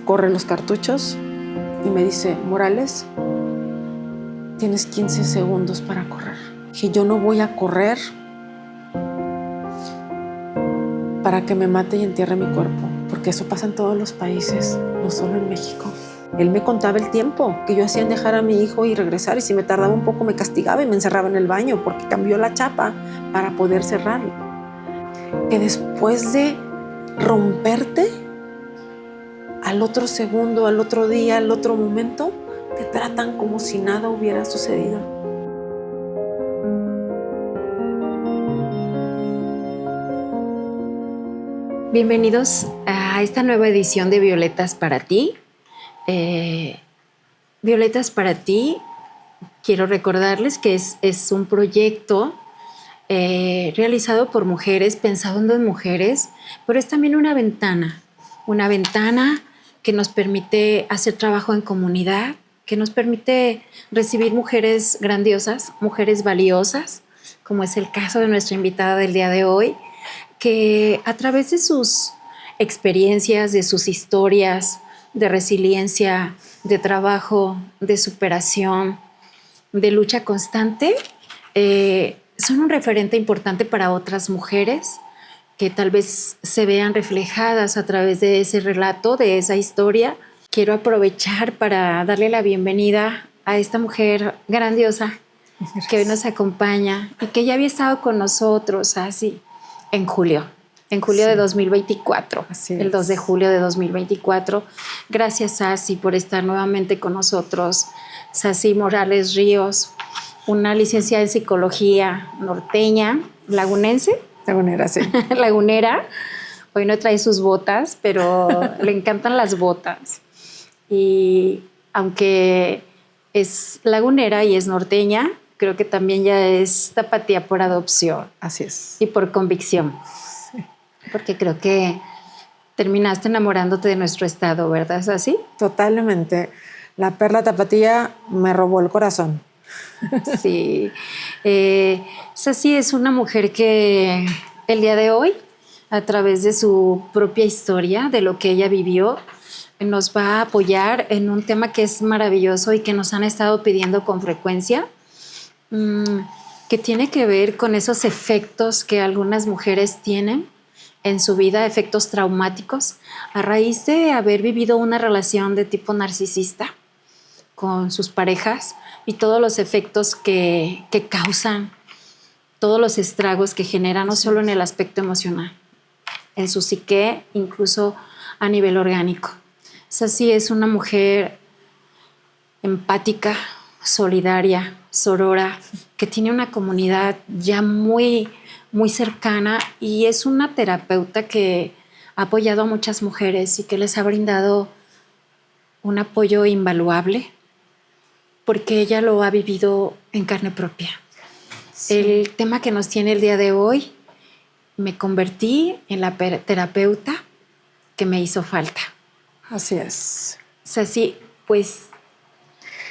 corre los cartuchos y me dice, Morales, tienes 15 segundos para correr. Dije, yo no voy a correr para que me mate y entierre mi cuerpo, porque eso pasa en todos los países, no solo en México. Él me contaba el tiempo que yo hacía en dejar a mi hijo y regresar, y si me tardaba un poco me castigaba y me encerraba en el baño porque cambió la chapa para poder cerrarlo. Que después de romperte, al otro segundo, al otro día, al otro momento, te tratan como si nada hubiera sucedido. Bienvenidos a esta nueva edición de Violetas para ti. Violetas para ti, quiero recordarles que es un proyecto realizado por mujeres, pensando en mujeres, pero es también una ventana que nos permite hacer trabajo en comunidad, que nos permite recibir mujeres grandiosas, mujeres valiosas, como es el caso de nuestra invitada del día de hoy, que a través de sus experiencias, de sus historias, de resiliencia, de trabajo, de superación, de lucha constante, son un referente importante para otras mujeres que tal vez se vean reflejadas a través de ese relato, de esa historia. Quiero aprovechar para darle la bienvenida a esta mujer grandiosa que hoy nos acompaña y que ya había estado con nosotros así en julio sí. De 2024, el 2 de julio de 2024. Gracias, Sasi, por estar nuevamente con nosotros. Sasi Morales Ríos, una licenciada en psicología norteña, lagunense. Lagunera, sí. Lagunera. Hoy no trae sus botas, pero le encantan las botas. Y aunque es lagunera y es norteña, creo que también ya es tapatía por adopción. Así es. Y por convicción. Sí. Porque creo que terminaste enamorándote de nuestro estado, ¿verdad? ¿Es así? Totalmente. La perla tapatía me robó el corazón. Sí. Sasi es una mujer que el día de hoy, a través de su propia historia, de lo que ella vivió, nos va a apoyar en un tema que es maravilloso y que nos han estado pidiendo con frecuencia, que tiene que ver con esos efectos que algunas mujeres tienen en su vida, efectos traumáticos, a raíz de haber vivido una relación de tipo narcisista con sus parejas y todos los efectos que causan, todos los estragos que generan, no solo en el aspecto emocional, en su psique, incluso a nivel orgánico. Sasi es una mujer empática, solidaria, sorora, que tiene una comunidad ya muy, muy cercana y es una terapeuta que ha apoyado a muchas mujeres y que les ha brindado un apoyo invaluable porque ella lo ha vivido en carne propia. Sí. El tema que nos tiene el día de hoy, me convertí en la terapeuta que me hizo falta. Así es. Sasi, pues,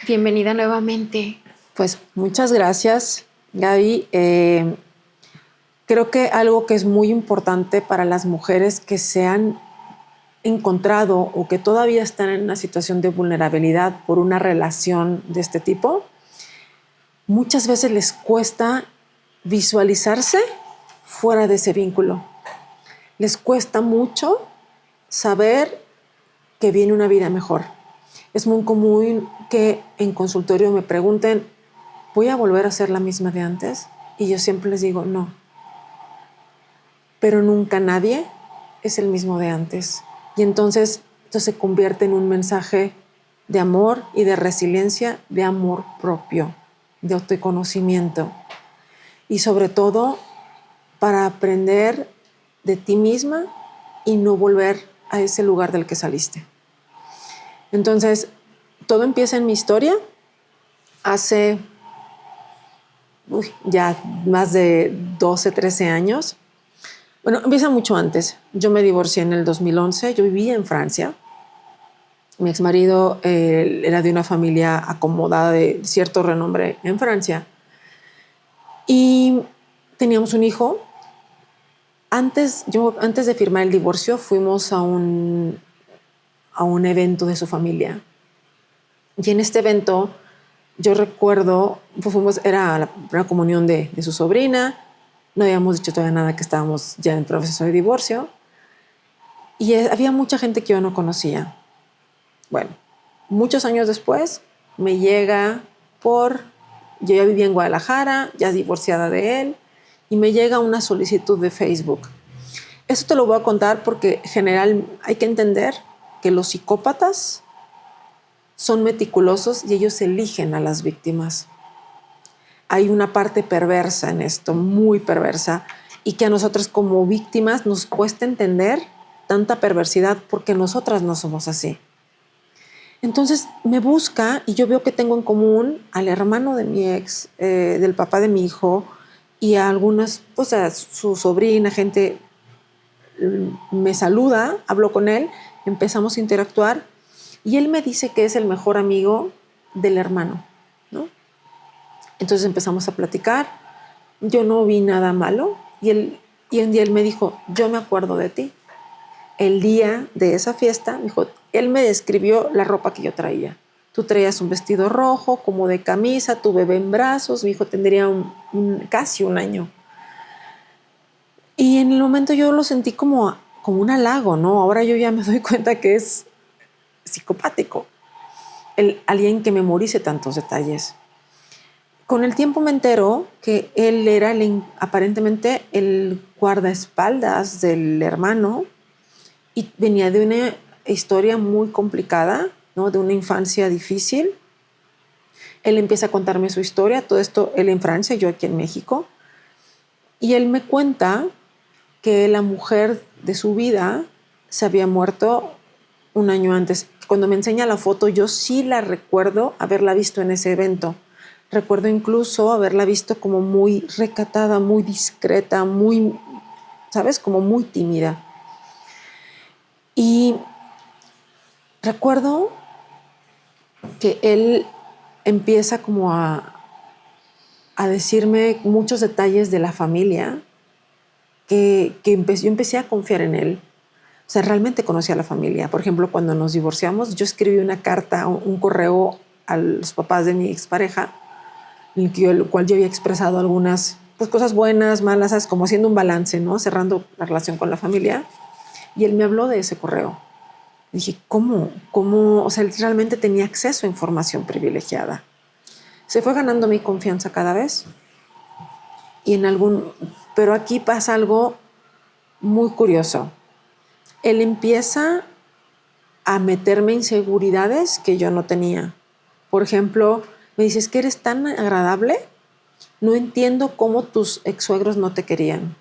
bienvenida nuevamente. Pues muchas gracias, Gaby. Creo que algo que es muy importante para las mujeres que se han encontrado o que todavía están en una situación de vulnerabilidad por una relación de este tipo, muchas veces les cuesta visualizarse fuera de ese vínculo. Les cuesta mucho saber que viene una vida mejor. Es muy común que en consultorio me pregunten, ¿voy a volver a ser la misma de antes? Y yo siempre les digo, no. Pero nunca nadie es el mismo de antes. Y entonces esto se convierte en un mensaje de amor y de resiliencia, de amor propio, de autoconocimiento. Y sobre todo para aprender de ti misma y no volver a ese lugar del que saliste. Entonces, todo empieza en mi historia hace ya más de 12, 13 años. Bueno, empieza mucho antes. Yo me divorcié en el 2011. Yo vivía en Francia. Mi exmarido era de una familia acomodada de cierto renombre en Francia. Y teníamos un hijo. Antes de firmar el divorcio, fuimos a un a un evento de su familia. Y en este evento, yo recuerdo, era la primera comunión de su sobrina, no habíamos dicho todavía nada, que estábamos ya en proceso de divorcio, y había mucha gente que yo no conocía. Bueno, muchos años después me llega yo ya vivía en Guadalajara, ya divorciada de él, y me llega una solicitud de Facebook. Eso te lo voy a contar porque en general hay que entender que los psicópatas son meticulosos y ellos eligen a las víctimas. Hay una parte perversa en esto, muy perversa, y que a nosotras como víctimas nos cuesta entender tanta perversidad porque nosotras no somos así. Entonces me busca y yo veo que tengo en común al hermano de mi ex, del papá de mi hijo, y a algunas, pues a su sobrina, gente. Me saluda, hablo con él, empezamos a interactuar y él me dice que es el mejor amigo del hermano, ¿no? Entonces empezamos a platicar, yo no vi nada malo y un día él me dijo, yo me acuerdo de ti. El día de esa fiesta, me dijo, él me describió la ropa que yo traía. Tú traías un vestido rojo, como de camisa, tu bebé en brazos, mi hijo tendría casi un año. Y en el momento yo lo sentí como un halago, ¿no? Ahora yo ya me doy cuenta que es psicopático. Alguien que memorice tantos detalles. Con el tiempo me entero que él era aparentemente el guardaespaldas del hermano y venía de una historia muy complicada, ¿no? De una infancia difícil. Él empieza a contarme su historia, todo esto él en Francia, yo aquí en México. Y él me cuenta que la mujer de su vida se había muerto un año antes. Cuando me enseña la foto, yo sí la recuerdo haberla visto en ese evento. Recuerdo incluso haberla visto como muy recatada, muy discreta, muy, ¿sabes? Como muy tímida. Y recuerdo que él empieza como a decirme muchos detalles de la familia que yo empecé a confiar en él. O sea, realmente conocí a la familia. Por ejemplo, cuando nos divorciamos, yo escribí una carta, un correo a los papás de mi expareja, en el cual yo había expresado algunas pues, cosas buenas, malas, ¿sabes? Como haciendo un balance, ¿no? Cerrando la relación con la familia. Y él me habló de ese correo. Y dije, ¿cómo? O sea, él realmente tenía acceso a información privilegiada. Se fue ganando mi confianza cada vez. Pero aquí pasa algo muy curioso. Él empieza a meterme inseguridades que yo no tenía. Por ejemplo, me dice, es que eres tan agradable, no entiendo cómo tus ex-suegros no te querían.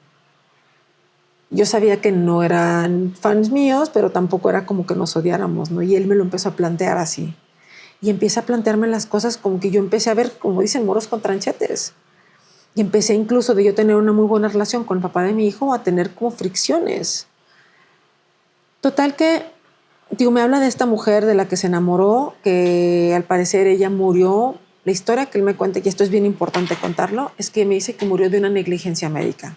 Yo sabía que no eran fans míos, pero tampoco era como que nos odiáramos, ¿no? Y él me lo empezó a plantear así. Y empieza a plantearme las cosas como que yo empecé a ver, como dicen, moros con tranchetes. Y empecé incluso de yo tener una muy buena relación con el papá de mi hijo a tener como fricciones. Total que, me habla de esta mujer de la que se enamoró, que al parecer ella murió. La historia que él me cuenta, y esto es bien importante contarlo, es que me dice que murió de una negligencia médica,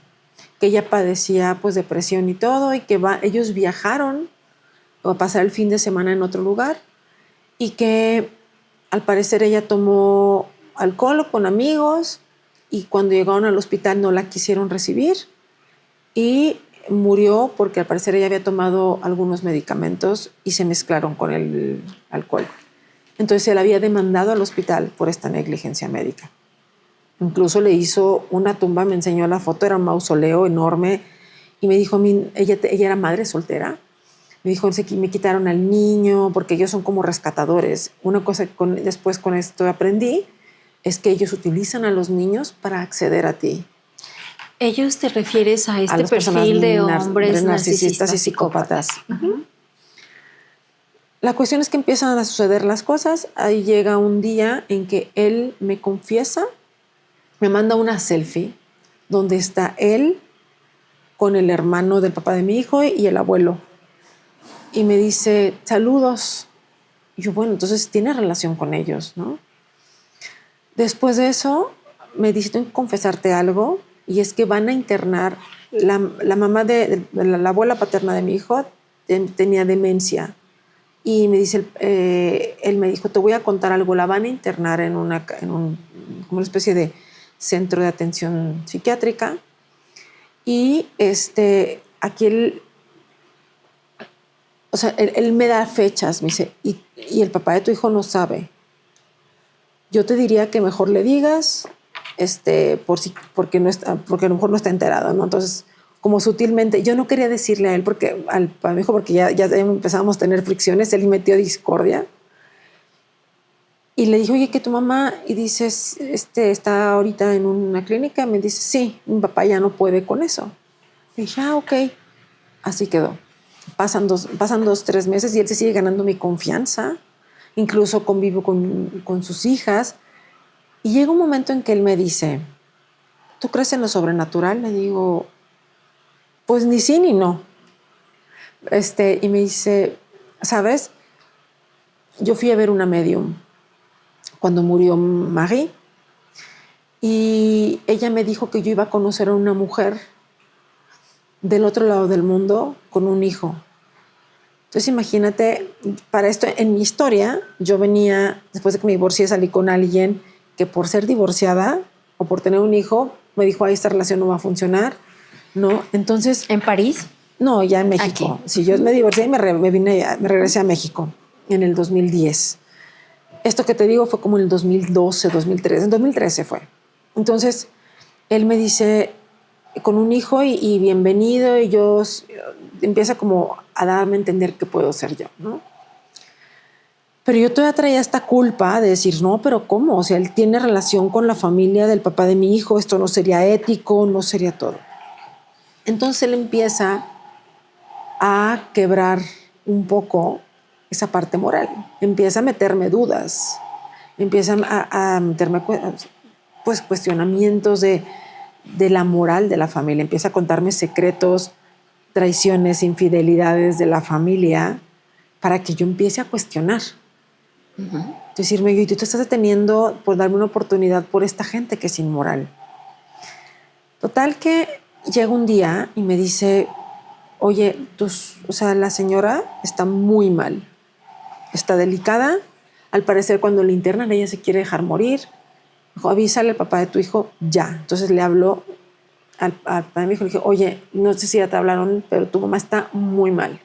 que ella padecía pues depresión y todo, y que ellos viajaron a pasar el fin de semana en otro lugar, y que al parecer ella tomó alcohol con amigos, y cuando llegaron al hospital no la quisieron recibir, y murió porque al parecer ella había tomado algunos medicamentos y se mezclaron con el alcohol. Entonces se la había demandado al hospital por esta negligencia médica. Incluso le hizo una tumba, me enseñó la foto, era un mausoleo enorme y me dijo, ella era madre soltera. Me dijo, me quitaron al niño porque ellos son como rescatadores. Una cosa que después con esto aprendí es que ellos utilizan a los niños para acceder a ti. ¿Ellos te refieres a este perfil de hombres narcisistas y psicópatas? Uh-huh. La cuestión es que empiezan a suceder las cosas. Ahí llega un día en que él me confiesa, me manda una selfie donde está él con el hermano del papá de mi hijo y el abuelo. Y me dice, saludos. Y yo, bueno, entonces tiene relación con ellos, ¿no? Después de eso, me dice, tengo que confesarte algo. Y es que van a internar, la mamá de la abuela paterna de mi hijo tenía demencia Y me dice, él me dijo, te voy a contar algo, la van a internar en como una especie de centro de atención psiquiátrica. Y aquí o sea, él me da fechas, me dice, y el papá de tu hijo no sabe. Yo te diría que mejor le digas, porque a lo mejor no está enterado, ¿no? Entonces, como sutilmente, yo no quería decirle a él, a mi hijo, porque ya empezábamos a tener fricciones, él metió discordia. Y le dije, oye, que tu mamá, y dices, está ahorita en una clínica, me dice, sí, mi papá ya no puede con eso. Y dije, ok, así quedó. Pasan 2, 3 meses y él se sigue ganando mi confianza. Incluso convivo con sus hijas. Y llega un momento en que él me dice, ¿tú crees en lo sobrenatural? Le digo, pues ni sí ni no. Y me dice, ¿sabes? Yo fui a ver una medium cuando murió Marie y ella me dijo que yo iba a conocer a una mujer del otro lado del mundo con un hijo. Entonces imagínate, para esto, en mi historia, yo venía, después de que me divorcié, salí con alguien que por ser divorciada o por tener un hijo, me dijo, ay, esta relación no va a funcionar, ¿no? Entonces... ¿En París? No, ya en México. Aquí. Sí, yo me divorcié y me regresé a México en el 2010. Esto que te digo fue como en el 2012, 2013. En 2013 fue. Entonces, él me dice, con un hijo y bienvenido, y yo empieza como a darme a entender qué puedo ser yo, ¿no? Pero yo todavía traía esta culpa de decir, no, pero ¿cómo? O sea, él tiene relación con la familia del papá de mi hijo, esto no sería ético, no sería todo. Entonces él empieza a quebrar un poco esa parte moral. Empieza a meterme dudas, empieza a meterme pues, cuestionamientos de la moral de la familia, empieza a contarme secretos, traiciones, infidelidades de la familia para que yo empiece a cuestionar. Decirme, y tú te estás deteniendo por darme una oportunidad por esta gente que es inmoral. Total que llega un día y me dice, oye, o sea, la señora está muy mal, está delicada. Al parecer, cuando la internan, ella se quiere dejar morir. Dijo, avísale al papá de tu hijo ya. Entonces le habló al papá de mi hijo, le dije, oye, no sé si ya te hablaron, pero tu mamá está muy mal.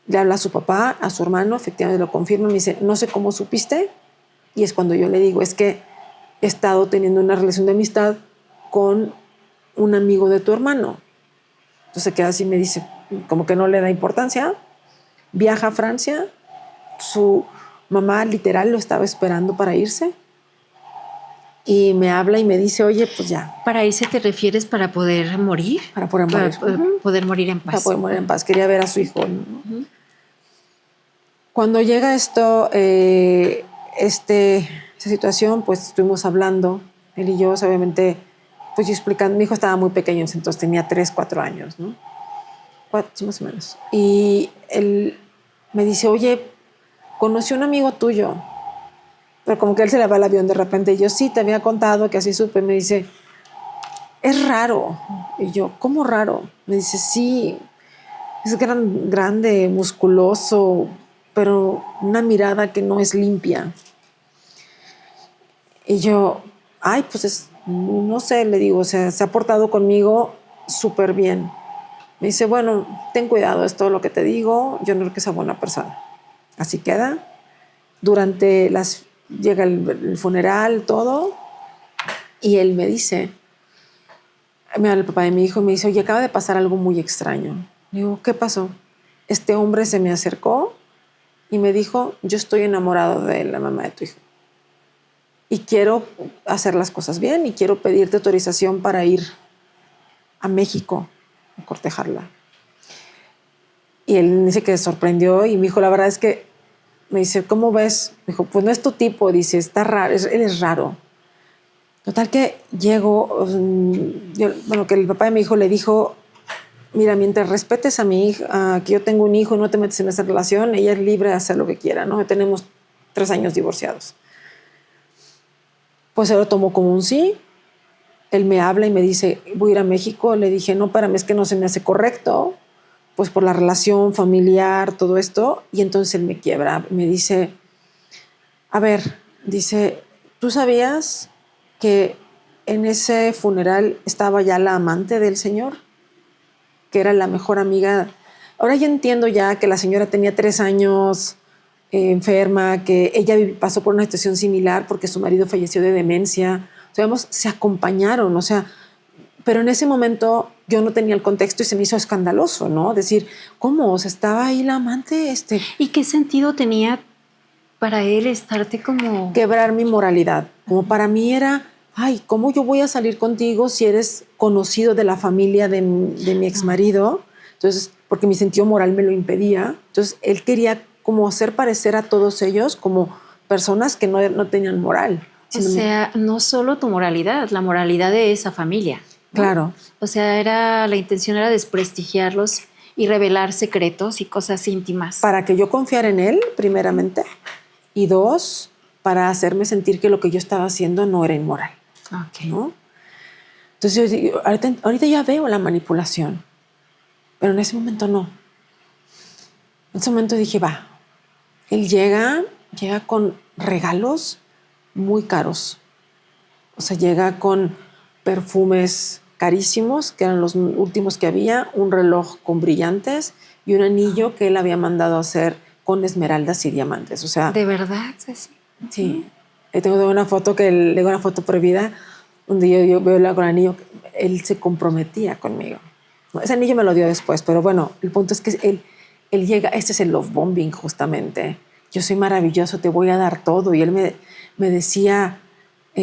Le habla a su papá, a su hermano, efectivamente lo confirma, me dice, no sé cómo supiste. Y es cuando yo le digo, es que he estado teniendo una relación de amistad con un amigo de tu hermano. Entonces se queda así, me dice, como que no le da importancia. Viaja a Francia, su mamá literal lo estaba esperando para irse. Y me habla y me dice, oye, pues ya. ¿Para irse te refieres para poder morir? Para poder morir. Para poder morir en paz. Para poder morir en paz. Quería ver a su hijo, ¿no? Cuando llega esta situación, pues estuvimos hablando, él y yo, obviamente, pues yo explicando, mi hijo estaba muy pequeño, entonces tenía 3, 4 años, ¿no? 4 más o menos. Y él me dice, oye, conocí a un amigo tuyo, pero como que él se le va el avión de repente, y yo, sí, te había contado que así supe, me dice, es raro. Y yo, ¿cómo raro? Me dice, sí, es grande, musculoso, pero una mirada que no es limpia. Y yo, ay, pues no sé, le digo, o sea, se ha portado conmigo súper bien. Me dice, bueno, ten cuidado, es todo lo que te digo, yo no creo que sea buena persona. Así queda. Llega el funeral, todo, y él me dice, me habla el papá de mi hijo y me dice, oye, acaba de pasar algo muy extraño. Le digo, ¿qué pasó? Este hombre se me acercó y me dijo, yo estoy enamorado de la mamá de tu hijo y quiero hacer las cosas bien y quiero pedirte autorización para ir a México a cortejarla. Y él dice que se sorprendió y me dijo, la verdad es que, me dice, ¿cómo ves? Me dijo, pues no es tu tipo, dice, está raro, él es raro. Total que llego, que el papá de mi hijo le dijo, mira, mientras respetes a mi hija, que yo tengo un hijo y no te metes en esa relación, ella es libre de hacer lo que quiera, ¿no? Tenemos 3 años divorciados. Pues él lo tomó como un sí. Él me habla y me dice, voy a ir a México. Le dije, no, espérame, es que no se me hace correcto, pues por la relación familiar, todo esto, y entonces él me quiebra, me dice, a ver, dice, ¿tú sabías que en ese funeral estaba ya la amante del señor? Que era la mejor amiga. Ahora ya entiendo ya que la señora tenía 3 años enferma, que ella pasó por una situación similar porque su marido falleció de demencia. O sea, vamos, se acompañaron, o sea, pero en ese momento yo no tenía el contexto y se me hizo escandaloso, ¿no? Decir, ¿cómo? O sea, estaba ahí la amante, ¿Y qué sentido tenía para él estarte como... quebrar mi moralidad. Como para mí era, ay, ¿cómo yo voy a salir contigo si eres conocido de la familia de mi exmarido? Entonces, porque mi sentido moral me lo impedía. Entonces, él quería como hacer parecer a todos ellos como personas que no tenían moral. O sea, no solo tu moralidad, la moralidad de esa familia, ¿no? Claro. O sea, la intención era desprestigiarlos y revelar secretos y cosas íntimas. Para que yo confiara en él, primeramente, y 2, para hacerme sentir que lo que yo estaba haciendo no era inmoral. Okay. ¿No? Entonces yo digo, ahorita ya veo la manipulación, pero en ese momento no. En ese momento dije, va, él llega con regalos muy caros. O sea, llega con perfumes carísimos, que eran los últimos que había, un reloj con brillantes y un anillo que él había mandado a hacer con esmeraldas y diamantes. O sea, ¿de verdad, Ceci? sí. Tengo una foto una foto prohibida donde yo veo con el anillo, él se comprometía conmigo. Ese anillo me lo dio después, pero bueno, el punto es que él llega, este es el love bombing justamente. Yo soy maravilloso, te voy a dar todo. Y él me decía, tú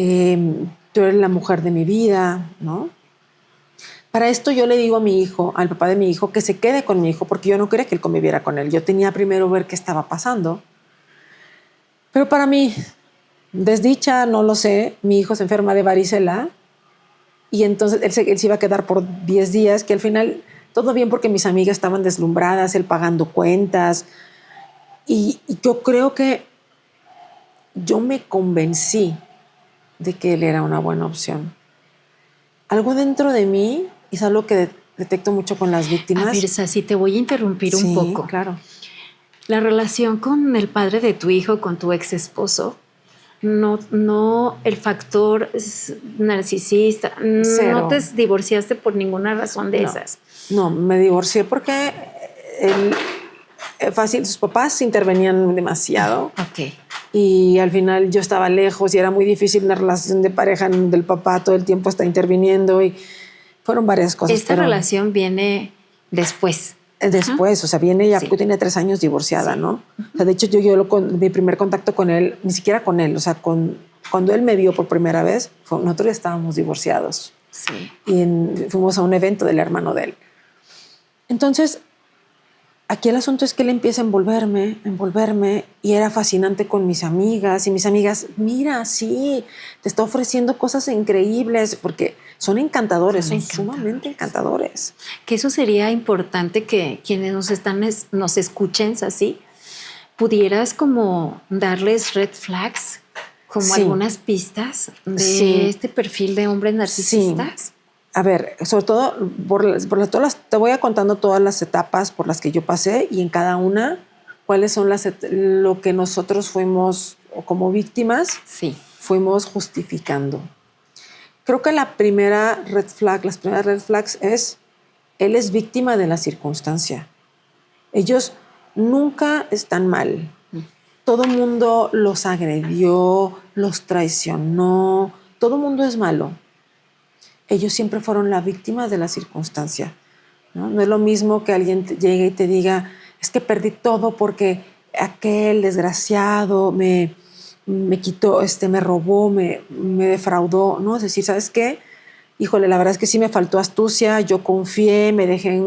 eres la mujer de mi vida, ¿no? Para esto yo le digo a mi hijo, al papá de mi hijo, que se quede con mi hijo, porque yo no quería que él conviviera con él. Yo tenía primero ver qué estaba pasando. Pero para mí, desdicha, no lo sé, mi hijo se enferma de varicela y entonces él se iba a quedar por 10 días, que al final todo bien porque mis amigas estaban deslumbradas, él pagando cuentas. Y yo creo que yo me convencí de que él era una buena opción. Algo dentro de mí, y es algo que detecto mucho con las víctimas. A ver, Sassy, te voy a interrumpir un poco. Claro. La relación con el padre de tu hijo, con tu ex esposo, no el factor narcisista, Cero. no te divorciaste por ninguna razón de esas. No, me divorcié porque fácil, sus papás intervenían demasiado. Ok. Y al final yo estaba lejos y era muy difícil una relación de pareja donde el papá todo el tiempo está interviniendo y fueron varias cosas. Esta relación viene después. Después, o sea, viene ya, Sí. yo tenía 3 años divorciada, Sí. ¿no? O sea, de hecho, mi primer contacto con él, ni siquiera con él, o sea, cuando él me vio por primera vez, nosotros ya estábamos divorciados. Sí. Y fuimos a un evento del hermano de él. Entonces, aquí el asunto es que él empieza a envolverme, y era fascinante con mis amigas. Y mis amigas, mira, sí, te está ofreciendo cosas increíbles, porque son encantadores, son sumamente encantadores. Que eso sería importante que quienes nos escuchen así, pudieras como darles red flags, como Sí. algunas pistas de Sí. este perfil de hombres narcisistas. Sí. A ver, sobre todo, te voy a contando todas las etapas por las que yo pasé y en cada una cuáles son lo que nosotros fuimos, o como víctimas, Sí. fuimos justificando. Creo que las primeras red flags es, él es víctima de la circunstancia. Ellos nunca están mal. Todo mundo los agredió, los traicionó, todo mundo es malo. Ellos siempre fueron la víctima de la circunstancia, ¿no? No es lo mismo que alguien llegue y te diga, es que perdí todo porque aquel desgraciado me quitó, me robó, me defraudó, ¿no? Es decir, ¿sabes qué? Híjole, la verdad es que sí me faltó astucia, yo confié, me dejé,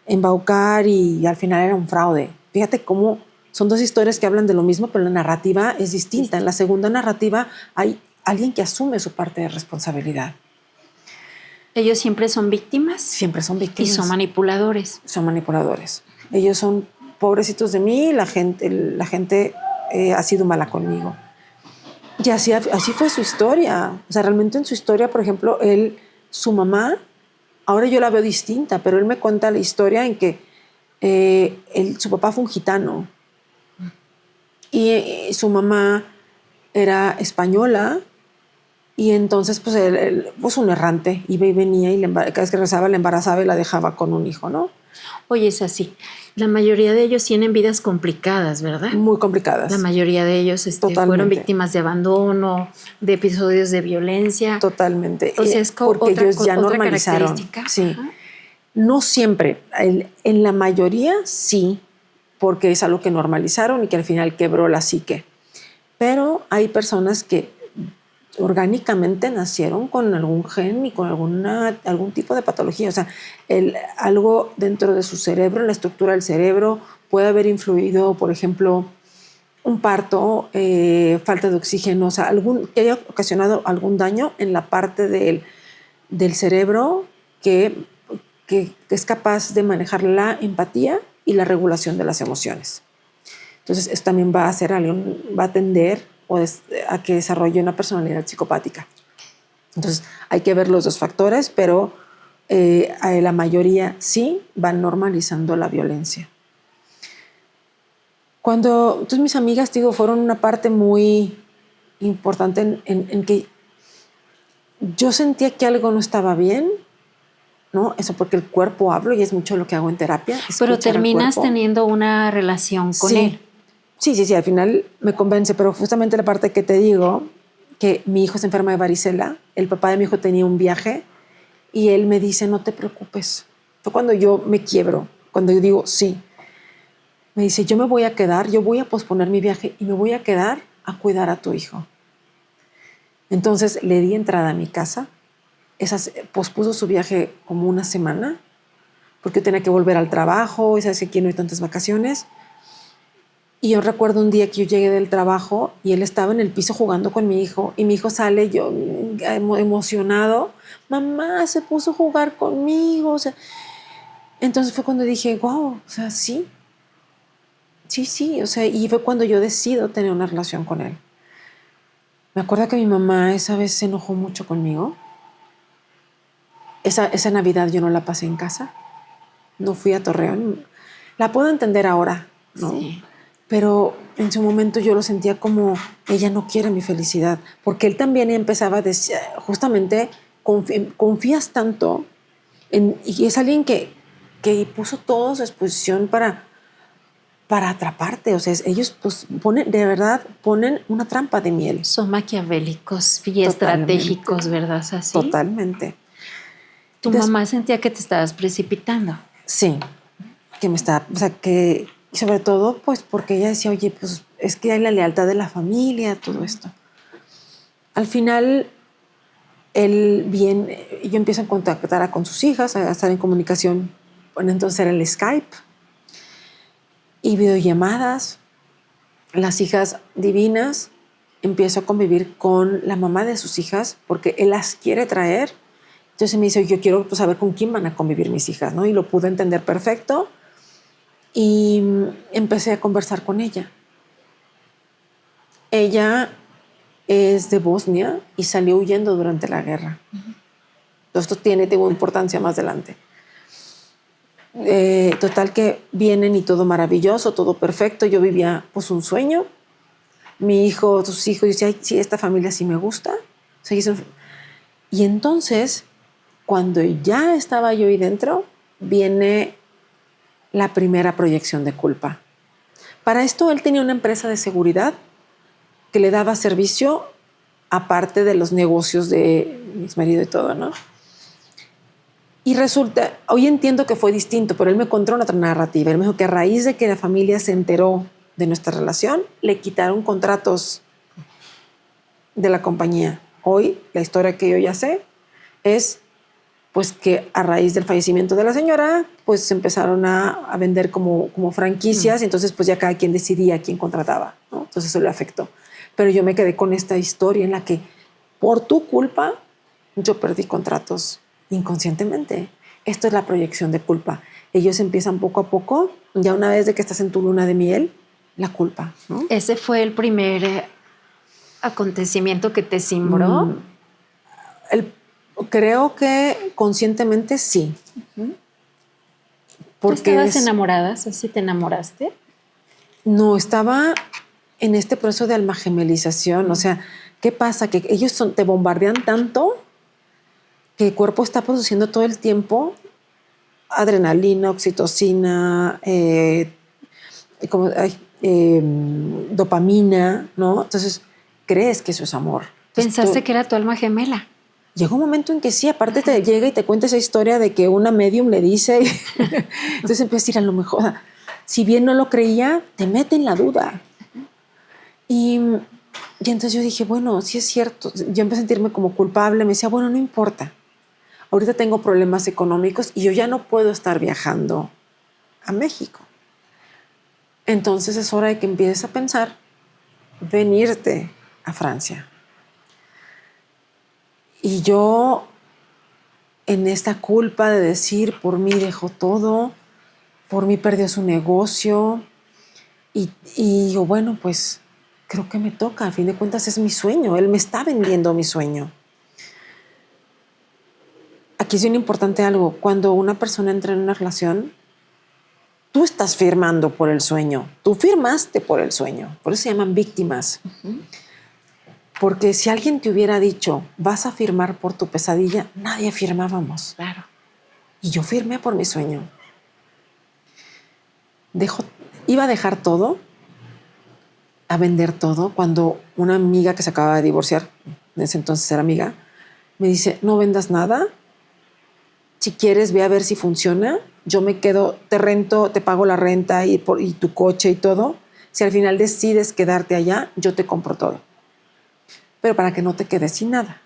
embaucar y al final era un fraude. Fíjate cómo son 2 historias que hablan de lo mismo, pero la narrativa es distinta. En la segunda narrativa hay alguien que asume su parte de responsabilidad. Ellos siempre son víctimas. Siempre son Y víctimas. son manipuladores. Son manipuladores. Ellos son pobrecitos de mí, la gente ha sido mala conmigo. Y así fue su historia. O sea, realmente en su historia, por ejemplo, su mamá ahora yo la veo distinta, pero él me cuenta la historia en que su papá fue un gitano y su mamá era española y entonces pues él pues un errante, iba y venía y cada vez que regresaba la embarazaba y la dejaba con un hijo, ¿no? Oye, es así. La mayoría de ellos tienen vidas complicadas, ¿verdad? Muy complicadas. La mayoría de ellos fueron víctimas de abandono, de episodios de violencia. Totalmente. O sea, es porque ellos ya otra normalizaron. característica. Sí. Ajá. No siempre. En la mayoría sí, porque es algo que normalizaron y que al final quebró la psique. Pero hay personas que orgánicamente nacieron con algún gen y con algún tipo de patología. O sea, algo dentro de su cerebro, en la estructura del cerebro, puede haber influido, por ejemplo, un parto, falta de oxígeno, o sea, que haya ocasionado algún daño en la parte del cerebro que es capaz de manejar la empatía y la regulación de las emociones. Entonces, esto también va a tender a que desarrolle una personalidad psicopática. Entonces, hay que ver los dos factores, pero la mayoría sí van normalizando la violencia. Entonces mis amigas, digo, fueron una parte muy importante en que yo sentía que algo no estaba bien, ¿no? Eso porque el cuerpo hablo y es mucho lo que hago en terapia. Pero terminas teniendo una relación con él. Sí, al final me convence, pero justamente la parte que te digo, que mi hijo se enferma de varicela, el papá de mi hijo tenía un viaje y él me dice, no te preocupes. Fue cuando yo me quiebro, cuando yo digo, sí. Me dice, yo me voy a quedar, yo voy a posponer mi viaje y me voy a quedar a cuidar a tu hijo. Entonces le di entrada a mi casa, pospuso su viaje como una semana, porque yo tenía que volver al trabajo, y sabes que aquí no hay tantas vacaciones. Y yo recuerdo un día que yo llegué del trabajo y él estaba en el piso jugando con mi hijo y mi hijo sale, yo emocionado, mamá, se puso a jugar conmigo. O sea, entonces fue cuando dije, wow, o sea, sí, o sea, y fue cuando yo decido tener una relación con él. Me acuerdo que mi mamá esa vez se enojó mucho conmigo. Esa Navidad yo no la pasé en casa, no fui a Torreón. La puedo entender ahora, ¿no? Sí. Pero en su momento yo lo sentía como ella no quiere mi felicidad, porque él también empezaba a decir, justamente confías tanto y es alguien que puso toda su exposición para atraparte. O sea, ellos pues ponen una trampa de miel. Son maquiavélicos y estratégicos, ¿verdad? ¿Así? Totalmente. Tu mamá sentía que te estabas precipitando. Sí, que me estaba, o sea, que sobre todo pues porque ella decía, oye, pues es que hay la lealtad de la familia, todo esto. Al final, yo empiezo a contactar con sus hijas, a estar en comunicación. Bueno, entonces era el Skype y videollamadas. Las hijas divinas, empiezo a convivir con la mamá de sus hijas porque él las quiere traer. Entonces me dice, yo quiero pues, saber con quién van a convivir mis hijas, ¿no? Y lo pude entender perfecto y empecé a conversar con ella. Ella es de Bosnia y salió huyendo durante la guerra. Esto tuvo importancia más adelante. Total que vienen y todo maravilloso, todo perfecto. Yo vivía pues un sueño. Mi hijo, sus hijos, yo decía, sí, esta familia sí me gusta. Y entonces, cuando ya estaba yo ahí dentro, viene la primera proyección de culpa. Para esto él tenía una empresa de seguridad que le daba servicio aparte de los negocios de mi exmarido y todo, ¿no? Y resulta, hoy entiendo que fue distinto, pero él me contó una otra narrativa. Él me dijo que a raíz de que la familia se enteró de nuestra relación, le quitaron contratos de la compañía. Hoy, la historia que yo ya sé es pues que a raíz del fallecimiento de la señora, pues se empezaron a vender como franquicias, entonces pues ya cada quien decidía quién contrataba, ¿no? Entonces eso le afectó. Pero yo me quedé con esta historia en la que por tu culpa yo perdí contratos inconscientemente. Esto es la proyección de culpa. Ellos empiezan poco a poco, ya una vez de que estás en tu luna de miel, la culpa, ¿no? ¿Ese fue el primer acontecimiento que te cimbró? Creo que conscientemente sí. ¿Tú estabas enamorada? ¿Sí te enamoraste? No, estaba en este proceso de alma gemelización. O sea, ¿qué pasa? Que ellos te bombardean tanto que el cuerpo está produciendo todo el tiempo adrenalina, oxitocina, dopamina, ¿no? Entonces, crees que eso es amor. Entonces, ¿Pensaste que era tu alma gemela? Llegó un momento en que sí, aparte te llega y te cuenta esa historia de que una medium le dice, entonces empiezas a decir, a lo mejor, si bien no lo creía, te mete en la duda. Y entonces yo dije, bueno, sí es cierto. Yo empecé a sentirme como culpable, me decía, bueno, no importa. Ahorita tengo problemas económicos y yo ya no puedo estar viajando a México. Entonces es hora de que empieces a pensar venirte a Francia. Y yo, en esta culpa de decir, por mí dejó todo, por mí perdió su negocio, y digo, bueno, pues creo que me toca, a fin de cuentas es mi sueño, él me está vendiendo mi sueño. Aquí es bien importante algo, cuando una persona entra en una relación, tú estás firmando por el sueño, tú firmaste por el sueño, por eso se llaman víctimas. Porque si alguien te hubiera dicho, vas a firmar por tu pesadilla, nadie firmábamos. Claro. Y yo firmé por mi sueño. Iba a dejar todo, a vender todo, cuando una amiga que se acababa de divorciar, en ese entonces era amiga, me dice, no vendas nada, si quieres ve a ver si funciona, yo me quedo, te rento, te pago la renta y tu coche y todo, si al final decides quedarte allá, yo te compro todo. Pero para que no te quedes sin nada.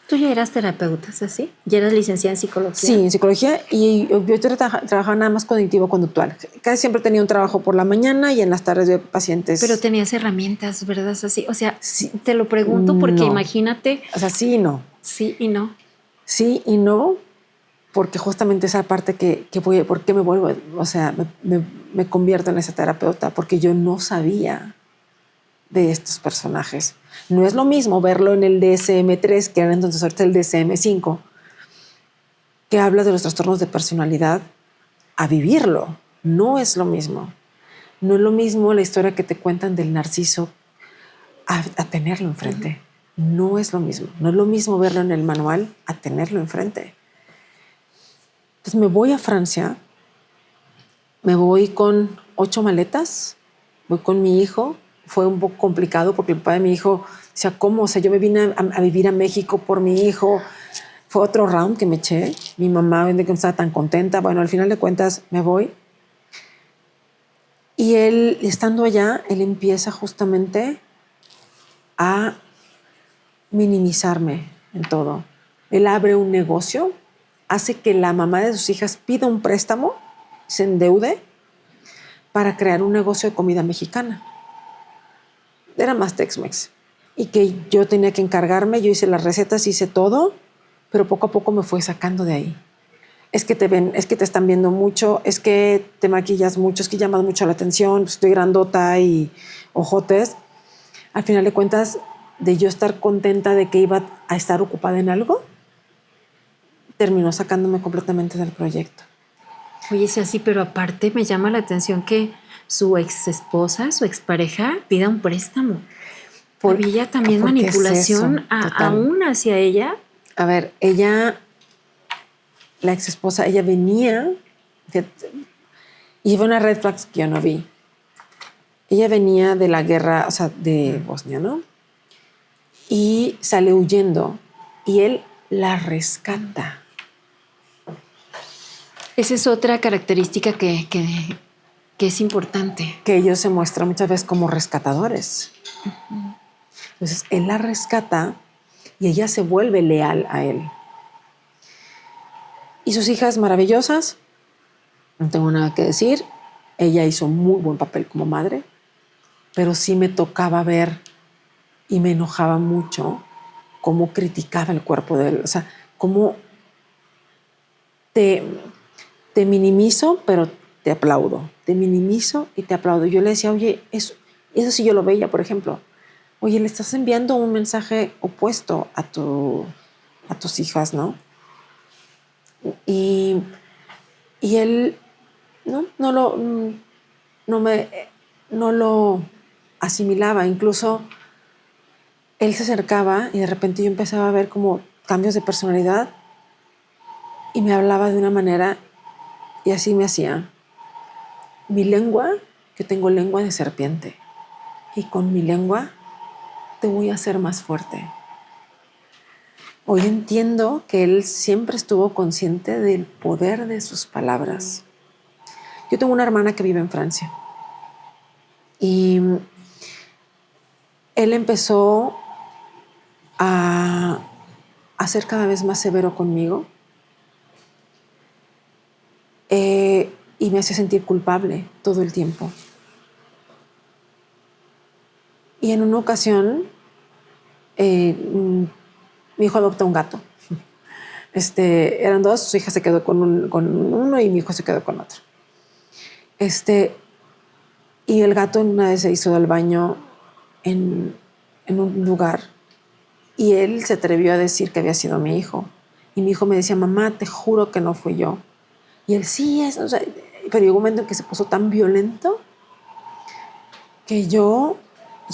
¿Tú ya eras terapeuta, así? ¿Ya eras licenciada en psicología? Sí, en psicología, y yo trabajaba nada más cognitivo-conductual. Casi siempre tenía un trabajo por la mañana y en las tardes de pacientes. Pero tenías herramientas, ¿verdad? Así, o sea, sí, te lo pregunto porque imagínate. O sea, sí y no. Sí y no. Sí y no, porque justamente esa parte ¿por qué me vuelvo? O sea, me convierto en esa terapeuta, porque yo no sabía de estos personajes. No es lo mismo verlo en el DSM-3, que era entonces ahorita el DSM-5, que habla de los trastornos de personalidad, a vivirlo. No es lo mismo. No es lo mismo la historia que te cuentan del narciso a tenerlo enfrente. No es lo mismo. No es lo mismo verlo en el manual a tenerlo enfrente. Entonces me voy a Francia, me voy con 8 maletas, voy con mi hijo. Fue un poco complicado porque el papá de mi hijo decía, ¿cómo? O sea, yo me vine a vivir a México por mi hijo. Fue otro round que me eché. Mi mamá, que no estaba tan contenta. Bueno, al final de cuentas me voy. Y él, estando allá, él empieza justamente a minimizarme en todo. Él abre un negocio, hace que la mamá de sus hijas pida un préstamo, se endeude para crear un negocio de comida mexicana. Era más Tex-Mex. Y que yo tenía que encargarme, yo hice las recetas, hice todo, pero poco a poco me fue sacando de ahí. Es que te ven, es que te están viendo mucho, es que te maquillas mucho, es que llamas mucho la atención, estoy grandota y ojotes. Al final de cuentas, de yo estar contenta de que iba a estar ocupada en algo, terminó sacándome completamente del proyecto. Oye, sí, así, pero aparte me llama la atención que su ex esposa, su expareja, pida un préstamo. Había también manipulación aún hacia ella. A ver, ella, la ex esposa, ella venía y fue una red flag que yo no vi. Ella venía de la guerra, o sea, de Bosnia, ¿no? Y sale huyendo y él la rescata. Esa es otra característica que es importante. Que ellos se muestran muchas veces como rescatadores. Entonces, él la rescata y ella se vuelve leal a él. Y sus hijas maravillosas, no tengo nada que decir. Ella hizo muy buen papel como madre, pero sí me tocaba ver y me enojaba mucho cómo criticaba el cuerpo de él. O sea, cómo te minimizo, pero te aplaudo. Te minimizo y te aplaudo. Yo le decía, oye, eso sí yo lo veía, por ejemplo. Oye, le estás enviando un mensaje opuesto a tu a tus hijas, ¿no? Y él no lo asimilaba. Incluso él se acercaba y de repente yo empezaba a ver como cambios de personalidad y me hablaba de una manera y así me hacía. Mi lengua, yo tengo lengua de serpiente y con mi lengua te voy a hacer más fuerte. Hoy entiendo que él siempre estuvo consciente del poder de sus palabras. Yo tengo una hermana que vive en Francia y él empezó a ser cada vez más severo conmigo y me hacía sentir culpable todo el tiempo. Y en una ocasión, mi hijo adopta un gato. Eran dos, su hija se quedó con uno y mi hijo se quedó con otro. Y el gato una vez se hizo del baño en un lugar y él se atrevió a decir que había sido mi hijo. Y mi hijo me decía, mamá, te juro que no fui yo. Y él, sí, es. O sea, pero llegó un momento en que se puso tan violento que yo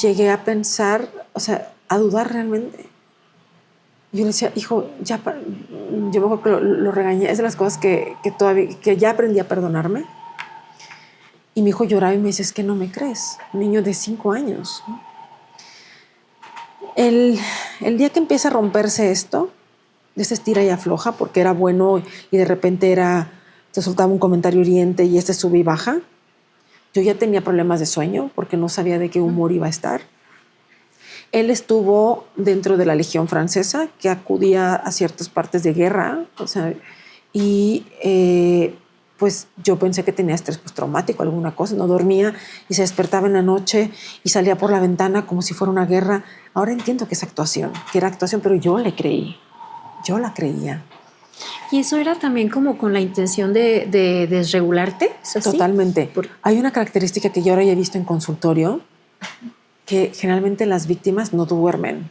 llegué a pensar, o sea, a dudar realmente. Yo le decía, hijo, ya, yo me acuerdo que lo regañé. Es de las cosas que ya aprendí a perdonarme. Y mi hijo lloraba y me dice, es que no me crees. Un niño de 5 años. El día que empieza a romperse esto, de esta estira y afloja, porque era bueno y de repente te soltaba un comentario hiriente y sube y baja. Yo ya tenía problemas de sueño porque no sabía de qué humor iba a estar. Él estuvo dentro de la Legión Francesa, que acudía a ciertas partes de guerra, o sea, y pues yo pensé que tenía estrés postraumático, alguna cosa, no dormía y se despertaba en la noche y salía por la ventana como si fuera una guerra. Ahora entiendo que era actuación, pero yo le creí, yo la creía. ¿Y eso era también como con la intención de desregularte? ¿Es así? Totalmente. Hay una característica que yo ahora ya he visto en consultorio, que generalmente las víctimas no duermen.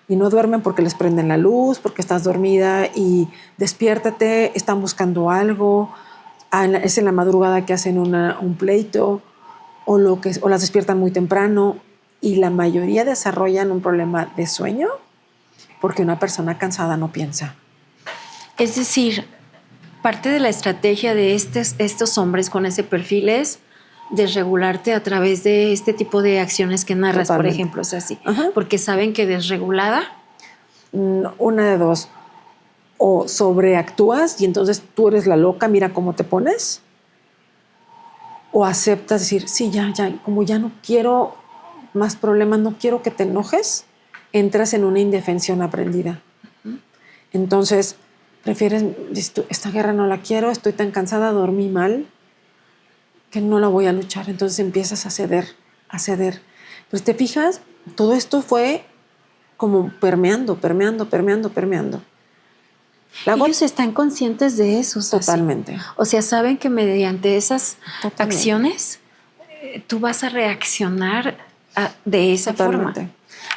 Y no duermen porque les prenden la luz, porque estás dormida y despiértate, están buscando algo, es en la madrugada que hacen un pleito o las despiertan muy temprano y la mayoría desarrollan un problema de sueño porque una persona cansada no piensa. Es decir, parte de la estrategia de estos hombres con ese perfil es desregularte a través de este tipo de acciones que narras. Totalmente. Por ejemplo, es así. Ajá. Porque saben que desregulada... Una de dos. O sobreactúas y entonces tú eres la loca, mira cómo te pones. O aceptas decir, sí, ya, como ya no quiero más problemas, no quiero que te enojes, entras en una indefensión aprendida. Uh-huh. Entonces, prefieres, esta guerra no la quiero, estoy tan cansada, dormí mal, que no la voy a luchar. Entonces empiezas a ceder. Pues te fijas, todo esto fue como permeando. Ellos están conscientes de eso. Totalmente. O sea, saben que mediante esas acciones tú vas a reaccionar de esa forma.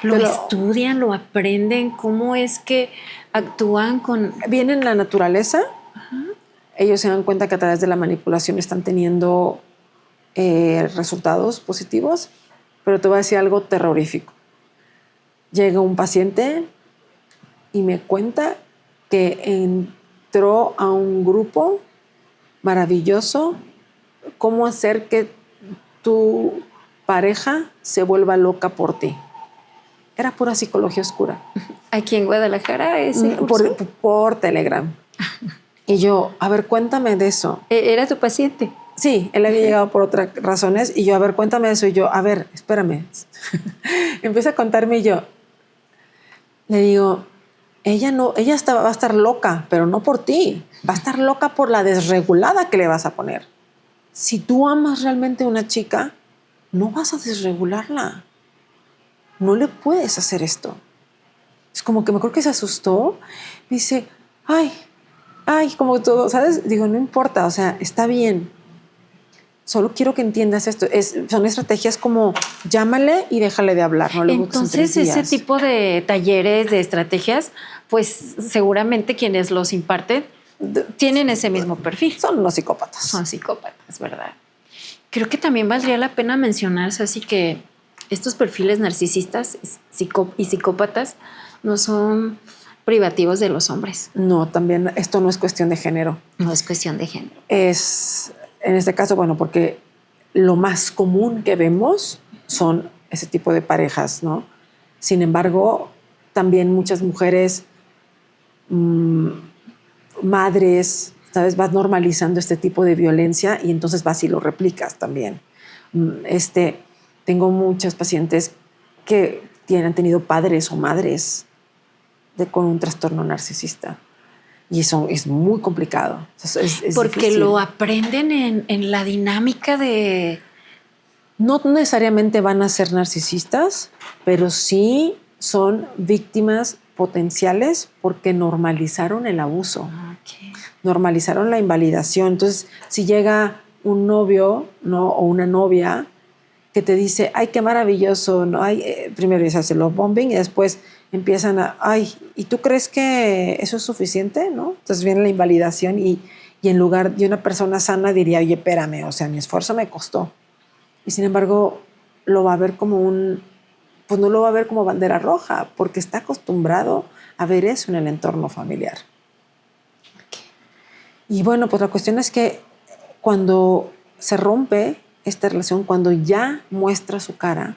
Lo estudian, lo aprenden, cómo es que actúan con... Vienen en la naturaleza. Uh-huh. Ellos se dan cuenta que a través de la manipulación están teniendo resultados positivos, pero te voy a decir algo terrorífico. Llega un paciente y me cuenta que entró a un grupo maravilloso, cómo hacer que tu pareja se vuelva loca por ti. Era pura psicología oscura. ¿Aquí en Guadalajara ese curso? Por Telegram. Y yo, a ver, cuéntame de eso. ¿Era tu paciente? Sí, él había llegado por otras razones y yo, a ver, cuéntame de eso. Y yo, a ver, espérame. Empieza a contarme y yo le digo, ella va a estar loca, pero no por ti. Va a estar loca por la desregulada que le vas a poner. Si tú amas realmente a una chica, no vas a desregularla. No le puedes hacer esto. Es como que me acuerdo que se asustó. Me dice, ay, como todo, ¿sabes? Digo, no importa, o sea, está bien. solo quiero que entiendas esto. Son estrategias como llámale y déjale de hablar. No le busques en 3 Entonces, ese días. tipo de talleres, de estrategias, pues seguramente quienes los imparten tienen ese mismo perfil. Son los psicópatas. Son psicópatas, ¿verdad? Creo que también valdría la pena mencionar, así que estos perfiles narcisistas y psicópatas no son privativos de los hombres. No, también esto no es cuestión de género. No es cuestión de género. Es, en este caso, bueno, porque lo más común que vemos son ese tipo de parejas, ¿no? Sin embargo, también muchas mujeres, madres, ¿sabes? Vas normalizando este tipo de violencia y entonces vas y lo replicas también. Tengo muchas pacientes que han tenido padres o madres con un trastorno narcisista. Y eso es muy complicado. Es porque difícil. lo aprenden en la dinámica de... No necesariamente van a ser narcisistas, pero sí son víctimas potenciales porque normalizaron el abuso, normalizaron la invalidación. Entonces, si llega un novio, ¿no? O una novia que te dice, ay, qué maravilloso, ¿no? Ay, primero se hace love bombing y después empiezan a, ay, ¿y tú crees que eso es suficiente? ¿No? Entonces viene la invalidación y en lugar de una persona sana diría, oye, espérame, o sea, mi esfuerzo me costó. Y sin embargo, lo va a ver como pues no lo va a ver como bandera roja, porque está acostumbrado a ver eso en el entorno familiar. Y bueno, pues la cuestión es que cuando se rompe esta relación, cuando ya muestra su cara,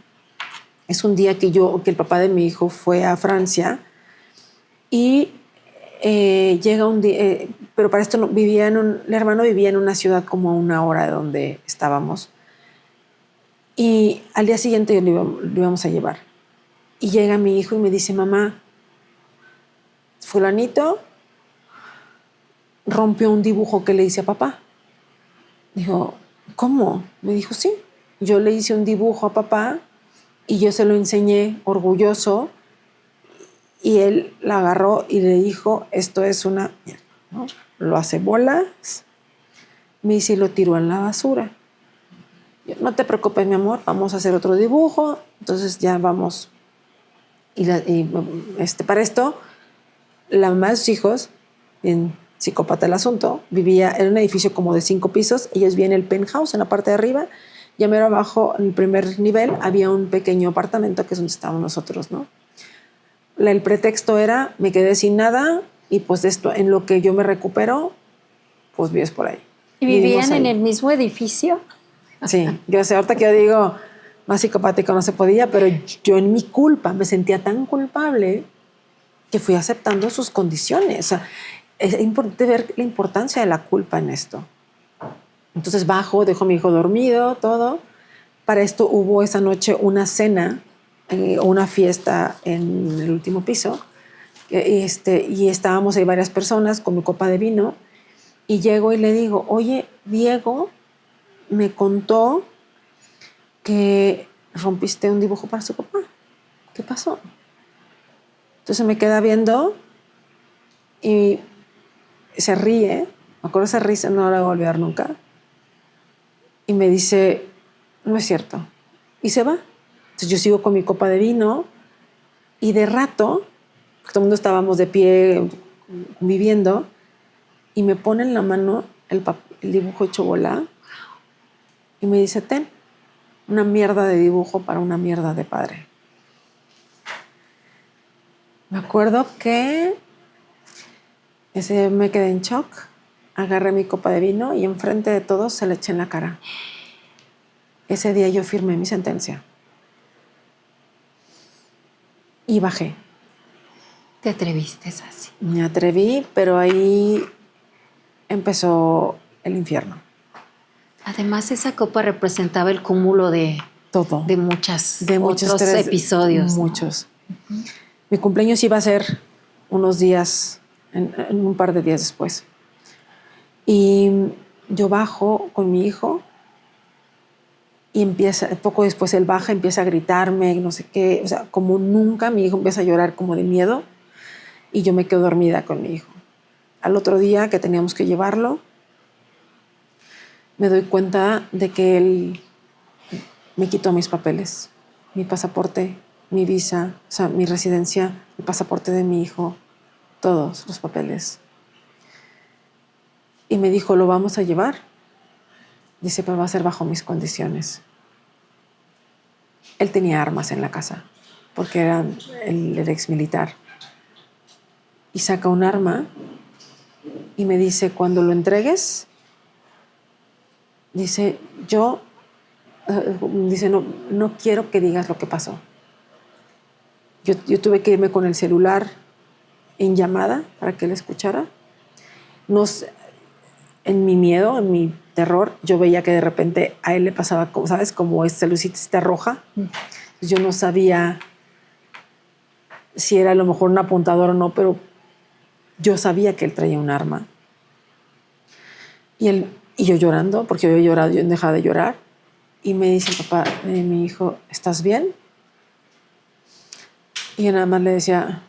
es un día que el papá de mi hijo fue a Francia y llega un día, pero para esto el hermano vivía en una ciudad como a 1 hora de donde estábamos. Y al día siguiente lo íbamos a llevar. Y llega mi hijo y me dice, mamá, fulanito rompió un dibujo que le hice a papá. Dijo, ¿cómo? Me dijo, sí. Yo le hice un dibujo a papá y yo se lo enseñé orgulloso y él la agarró y le dijo, esto es una... ¿no? Lo hace bolas. Me dice, y lo tiró en la basura. Yo, no te preocupes, mi amor, vamos a hacer otro dibujo. Entonces ya vamos. Para esto, la mamá de sus hijos, bien psicópata el asunto, vivía en un edificio como de 5 pisos. Ellos vivían en el penthouse, en la parte de arriba. Y mero abajo, en el primer nivel, había un pequeño apartamento que es donde estábamos nosotros, ¿no? El pretexto era, me quedé sin nada y pues esto, en lo que yo me recupero, pues vives por ahí. ¿Y vivían en el mismo edificio? Sí, yo sé, ahorita que yo digo, más psicopático no se podía, pero yo en mi culpa me sentía tan culpable que fui aceptando sus condiciones. O sea, es importante ver la importancia de la culpa en esto. Entonces bajo, dejo a mi hijo dormido, todo. Para esto hubo esa noche una cena o una fiesta en el último piso. Y estábamos ahí varias personas con mi copa de vino. Y llego y le digo, oye, Diego me contó que rompiste un dibujo para su papá. ¿Qué pasó? Entonces me queda viendo y se ríe. Me acuerdo esa risa, no la voy a olvidar nunca. Y me dice, no es cierto. Y se va. Entonces yo sigo con mi copa de vino y de rato, todo el mundo estábamos de pie viviendo, y me pone en la mano el dibujo hecho bola y me dice, ten, una mierda de dibujo para una mierda de padre. Me acuerdo que me quedé en shock, agarré mi copa de vino y enfrente de todos se le eché en la cara. Ese día yo firmé mi sentencia. Y bajé. ¿Te atreviste así? Me atreví, pero ahí empezó el infierno. Además, esa copa representaba el cúmulo de todo. De muchos episodios. Muchos. ¿No? Mi cumpleaños iba a ser unos días, en un par de días después. Y yo bajo con mi hijo y poco después él baja, empieza a gritarme, no sé qué. O sea, como nunca, mi hijo empieza a llorar como de miedo y yo me quedo dormida con mi hijo. Al otro día que teníamos que llevarlo, me doy cuenta de que él me quitó mis papeles, mi pasaporte, mi visa, o sea, mi residencia, el pasaporte de mi hijo, todos los papeles. Y me dijo, lo vamos a llevar. Dice, pero va a ser bajo mis condiciones. Él tenía armas en la casa, porque era el ex militar. Y saca un arma y me dice, cuando lo entregues, dice, dice, no quiero que digas lo que pasó. Yo tuve que irme con el celular en llamada para que él escuchara. En mi miedo, en mi terror, yo veía que de repente a él le pasaba, ¿sabes? Como esta lucita roja. Yo no sabía si era a lo mejor un apuntador o no, pero yo sabía que él traía un arma. Y yo llorando, porque yo había llorado, yo dejaba de llorar. Y me dice el papá de mi hijo, ¿estás bien? Y yo nada más le decía,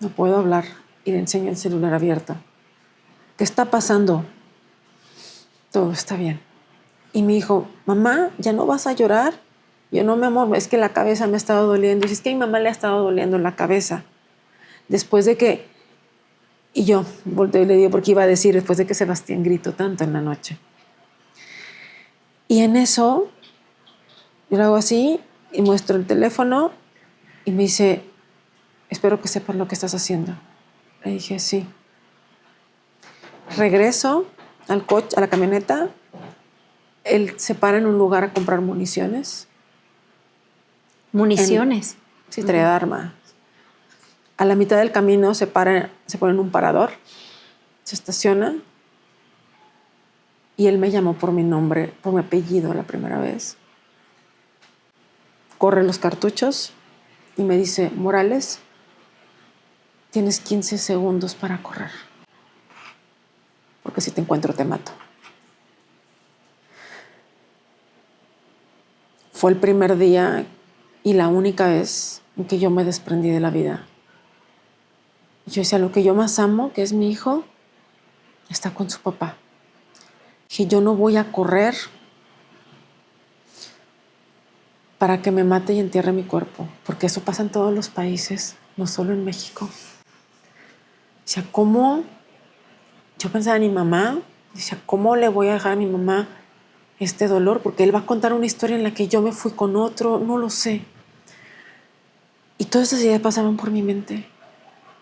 no puedo hablar. Y le enseño el celular abierto. ¿Qué está pasando? Todo está bien. Y me dijo, mamá, ¿ya no vas a llorar? Yo, no, mi amor, es que la cabeza me ha estado doliendo. Y es que a mi mamá le ha estado doliendo la cabeza. Después de que... Y yo volteé y le digo, porque iba a decir, después de que Sebastián gritó tanto en la noche. Y en eso, yo lo hago así y muestro el teléfono y me dice, espero que sepas lo que estás haciendo. Le dije, sí. Regreso al coche, a la camioneta. Él se para en un lugar a comprar municiones. Municiones. Sí, traía arma. A la mitad del camino se pone en un parador, se estaciona y él me llamó por mi nombre, por mi apellido la primera vez. Corre los cartuchos y me dice, Morales, tienes 15 segundos para correr, porque si te encuentro te mato. Fue el primer día y la única vez en que yo me desprendí de la vida. Yo decía, lo que yo más amo, que es mi hijo, está con su papá. Dije, yo no voy a correr para que me mate y entierre mi cuerpo, porque eso pasa en todos los países, no solo en México. O sea, ¿cómo? Yo pensaba en mi mamá, decía, ¿cómo le voy a dejar a mi mamá este dolor? Porque él va a contar una historia en la que yo me fui con otro, no lo sé. Y todas esas ideas pasaban por mi mente.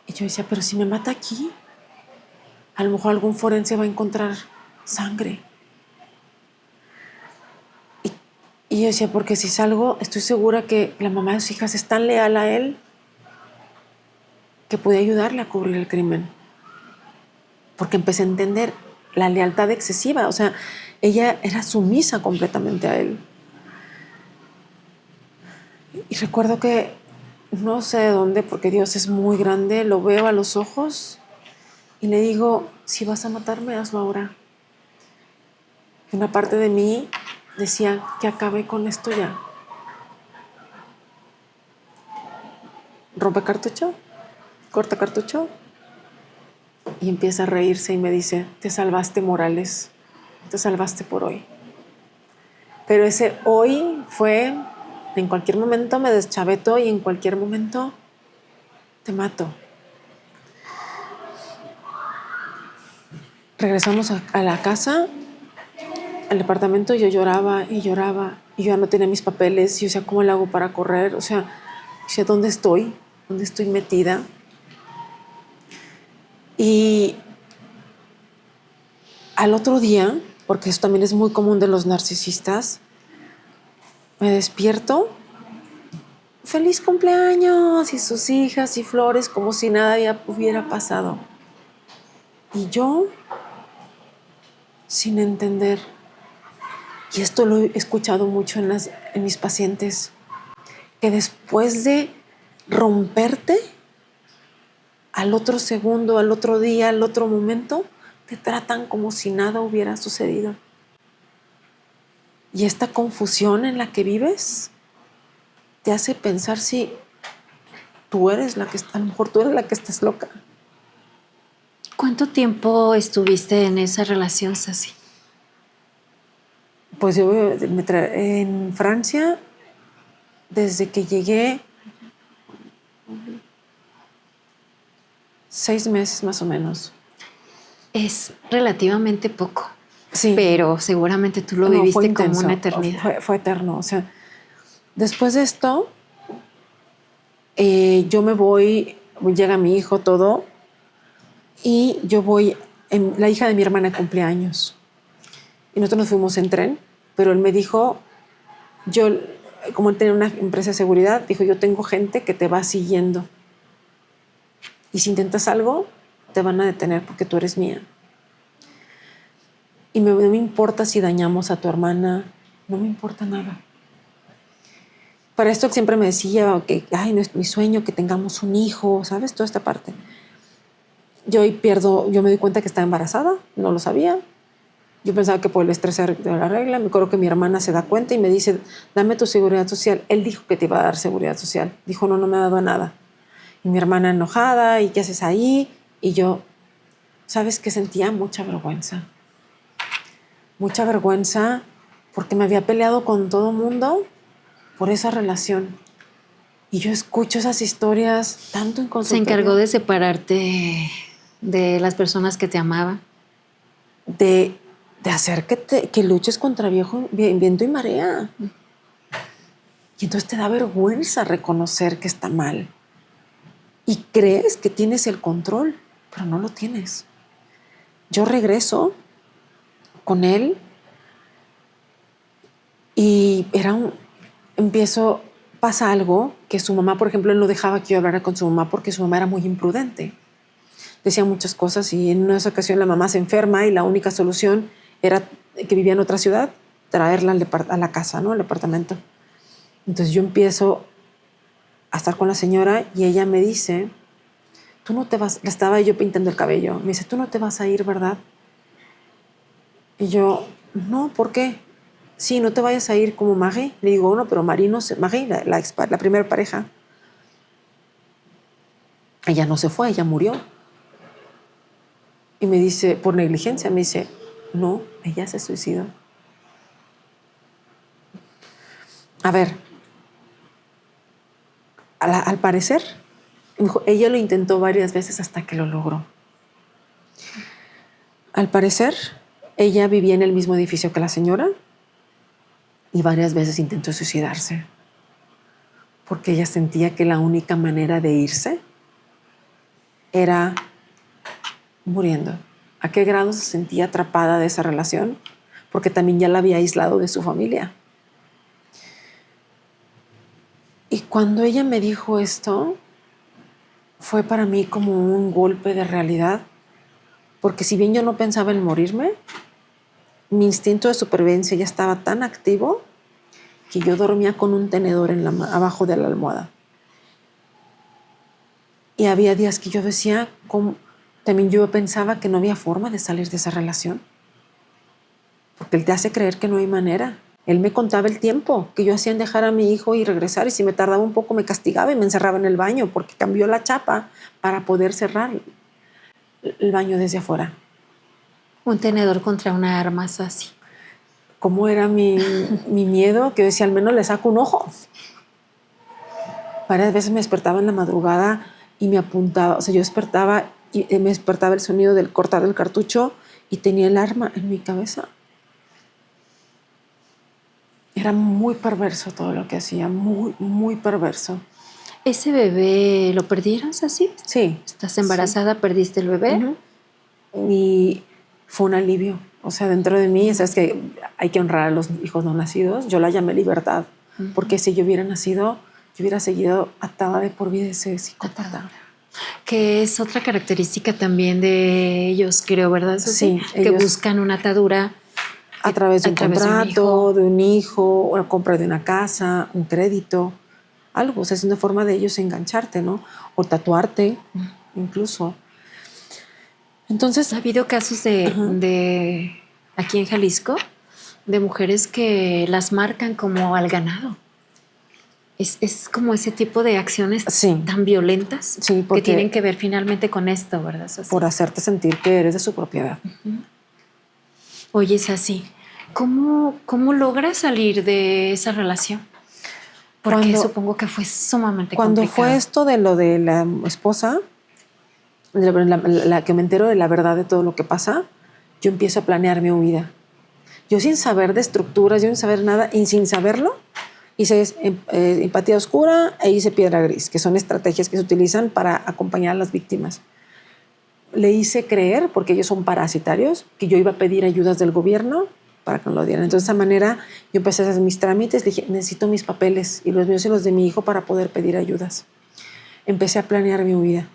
Y yo decía, pero si me mata aquí, a lo mejor algún forense va a encontrar sangre. Y yo decía, porque si salgo, estoy segura que la mamá de sus hijas es tan leal a él que puede ayudarle a cubrir el crimen. Porque empecé a entender la lealtad excesiva. O sea, ella era sumisa completamente a él. Y recuerdo que, no sé de dónde, porque Dios es muy grande, lo veo a los ojos y le digo, si vas a matarme, hazlo ahora. Y una parte de mí decía, que acabe con esto ya. Rompe cartucho, corta cartucho y empieza a reírse y me dice, te salvaste, Morales, te salvaste por hoy. Pero ese hoy fue, en cualquier momento me deschaveto y en cualquier momento te mato. Regresamos a la casa, al departamento, y yo lloraba y lloraba y yo ya no tenía mis papeles. Y yo decía, ¿cómo le hago para correr? O sea, ¿dónde estoy? ¿Dónde estoy metida? Y al otro día, porque eso también es muy común de los narcisistas, me despierto, feliz cumpleaños, y sus hijas y flores, como si nada hubiera pasado. Y yo, sin entender, y esto lo he escuchado mucho en mis pacientes, que después de romperte, al otro segundo, al otro día, al otro momento, te tratan como si nada hubiera sucedido. Y esta confusión en la que vives te hace pensar si tú eres la que está, a lo mejor tú eres la que estás loca. ¿Cuánto tiempo estuviste en esa relación, Sassy? Pues yo en Francia, desde que llegué, 6 meses más o menos. Es relativamente poco, Sí. pero seguramente tú lo No, fue viviste como intenso, una eternidad. fue eterno. O sea, después de esto, yo me voy, llega mi hijo, todo, y yo voy, la hija de mi hermana cumple años. Y nosotros nos fuimos en tren, pero él me dijo, yo, como él tenía una empresa de seguridad, dijo, yo tengo gente que te va siguiendo. Y si intentas algo, te van a detener porque tú eres mía. Y no me importa si dañamos a tu hermana, no me importa nada. Para esto siempre me decía que, ay, no es mi sueño que tengamos un hijo, ¿sabes? Toda esta parte. Yo me di cuenta que estaba embarazada, no lo sabía. Yo pensaba que por el estrés de la regla, me acuerdo que mi hermana se da cuenta y me dice, dame tu seguridad social. Él dijo que te iba a dar seguridad social. Dijo, no, no me ha dado nada. Y mi hermana enojada, ¿y qué haces ahí? Y yo, ¿sabes qué? Sentía mucha vergüenza. Mucha vergüenza porque me había peleado con todo mundo por esa relación. Y yo escucho esas historias tanto en Se consultorio. encargó de separarte de las personas que te amaban. De hacer que luches contra viento y marea. Y entonces te da vergüenza reconocer que está mal. Y crees que tienes el control, pero no lo tienes. Yo regreso con él y pasa algo que su mamá, por ejemplo, él no dejaba que yo hablara con su mamá porque su mamá era muy imprudente. Decía muchas cosas y en una ocasión la mamá se enferma y la única solución era que vivía en otra ciudad, traerla a la casa, ¿no? Al departamento. Entonces yo empiezo a estar con la señora y ella me dice, tú no te vas, le estaba yo pintando el cabello, me dice, tú no te vas a ir, ¿verdad? Y yo, no, ¿por qué? Sí, no te vayas a ir como Marie. Le digo, no, pero Marie no se, Marie, la primera pareja, ella no se fue, ella murió. Y me dice, por negligencia, me dice, no, ella se suicidó. A ver, al parecer, ella lo intentó varias veces hasta que lo logró. Al parecer, ella vivía en el mismo edificio que la señora y varias veces intentó suicidarse porque ella sentía que la única manera de irse era muriendo. ¿A qué grado se sentía atrapada de esa relación? Porque también ya la había aislado de su familia. Y cuando ella me dijo esto, fue para mí como un golpe de realidad, porque si bien yo no pensaba en morirme, mi instinto de supervivencia ya estaba tan activo que yo dormía con un tenedor abajo de la almohada. Y había días que yo decía, también yo pensaba que no había forma de salir de esa relación, porque él te hace creer que no hay manera. Él me contaba el tiempo que yo hacía en dejar a mi hijo y regresar, y si me tardaba un poco me castigaba y me encerraba en el baño porque cambió la chapa para poder cerrar el baño desde afuera. Un tenedor contra una arma, así. ¿Cómo era mi miedo? Que yo decía, al menos le saco un ojo. Varias veces me despertaba en la madrugada y me apuntaba, o sea, yo despertaba y me despertaba el sonido del cortar del cartucho y tenía el arma en mi cabeza. Era muy perverso todo lo que hacía, muy, muy perverso. ¿Ese bebé lo perdieron, así? Sí. ¿Estás embarazada? Sí. ¿Perdiste el bebé? Uh-huh. Y fue un alivio. O sea, dentro de mí, sabes que hay que honrar a los hijos no nacidos. Yo la llamé libertad, uh-huh, porque si yo hubiera nacido, yo hubiera seguido atada de por vida ese psicópata. Que es otra característica también de ellos, creo, ¿verdad? Sí, que buscan una atadura a través de un contrato, de un hijo, o la compra de una casa, un crédito, algo. O sea, es una forma de ellos engancharte, ¿no? O tatuarte, incluso. Entonces, ha habido casos de aquí en Jalisco de mujeres que las marcan como al ganado. Es como ese tipo de acciones tan violentas que tienen que ver finalmente con esto, ¿verdad? Por hacerte sentir que eres de su propiedad. Uh-huh. Oye, es así. ¿Cómo logras salir de esa relación? Porque supongo que fue sumamente cuando complicado. Fue esto de lo de la esposa, la que me entero de la verdad de todo lo que pasa, yo empiezo a planear mi huida. Yo sin saber de estructuras, yo sin saber nada y sin saberlo, hice empatía oscura e hice piedra gris, que son estrategias que se utilizan para acompañar a las víctimas. Le hice creer, porque ellos son parasitarios, que yo iba a pedir ayudas del gobierno para que me lo dieran. Entonces, de esa manera, yo empecé a hacer mis trámites, dije, necesito mis papeles y los míos y los de mi hijo para poder pedir ayudas. Empecé a planear mi huida.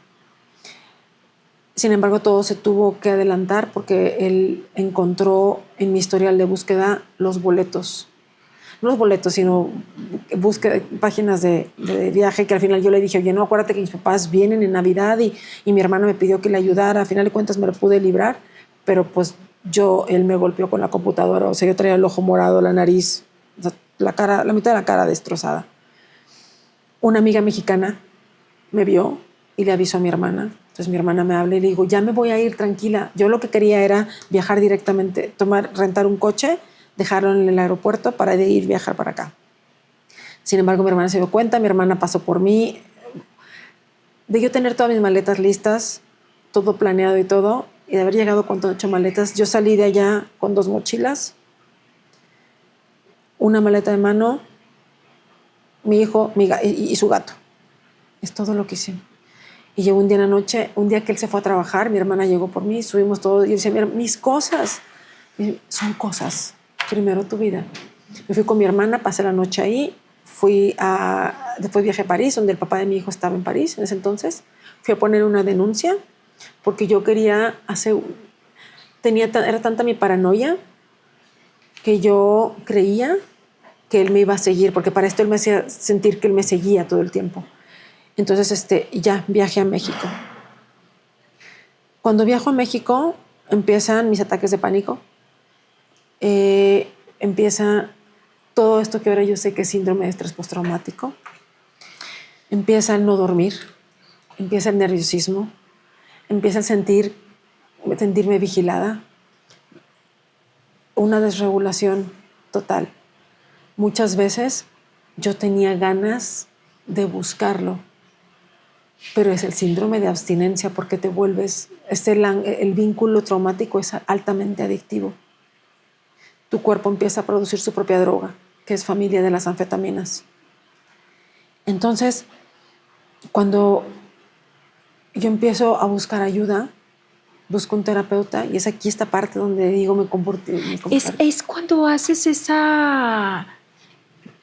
Sin embargo, todo se tuvo que adelantar porque él encontró en mi historial de búsqueda los boletos. No los boletos, sino páginas de viaje, que al final yo le dije, oye, no, acuérdate que mis papás vienen en Navidad y mi hermano me pidió que le ayudara. Al final de cuentas me lo pude librar, pero pues él me golpeó con la computadora. O sea, yo traía el ojo morado, la nariz, o sea, la mitad de la cara destrozada. Una amiga mexicana me vio y le avisó a mi hermana. Entonces mi hermana me habla y le digo, ya me voy a ir, tranquila. Yo lo que quería era viajar directamente, rentar un coche, dejarlo en el aeropuerto para de ir viajar para acá. Sin embargo, mi hermana se dio cuenta, mi hermana pasó por mí. De yo tener todas mis maletas listas, todo planeado y todo, y de haber llegado con 8 maletas, yo salí de allá con 2 mochilas, una maleta de mano, mi hijo y su gato. Es todo lo que hice. Y llegó un día en la noche, un día que él se fue a trabajar, mi hermana llegó por mí, subimos todo, y yo decía, mira, mis cosas. Son cosas, primero tu vida. Me fui con mi hermana, pasé la noche ahí, después viajé a París, donde el papá de mi hijo estaba en París en ese entonces. Fui a poner una denuncia porque yo quería era tanta mi paranoia que yo creía que él me iba a seguir, porque para esto él me hacía sentir que él me seguía todo el tiempo. Entonces, ya viajé a México. Cuando viajo a México, empiezan mis ataques de pánico. Empieza todo esto que ahora yo sé que es síndrome de estrés postraumático. Empieza el no dormir, empieza el nerviosismo, empieza el sentirme vigilada, una desregulación total. Muchas veces yo tenía ganas de buscarlo, pero es el síndrome de abstinencia porque te vuelves, el vínculo traumático es altamente adictivo. Tu cuerpo empieza a producir su propia droga, que es familia de las anfetaminas. Entonces, cuando yo empiezo a buscar ayuda, busco un terapeuta y es aquí esta parte donde digo me comporté. Es cuando haces esa...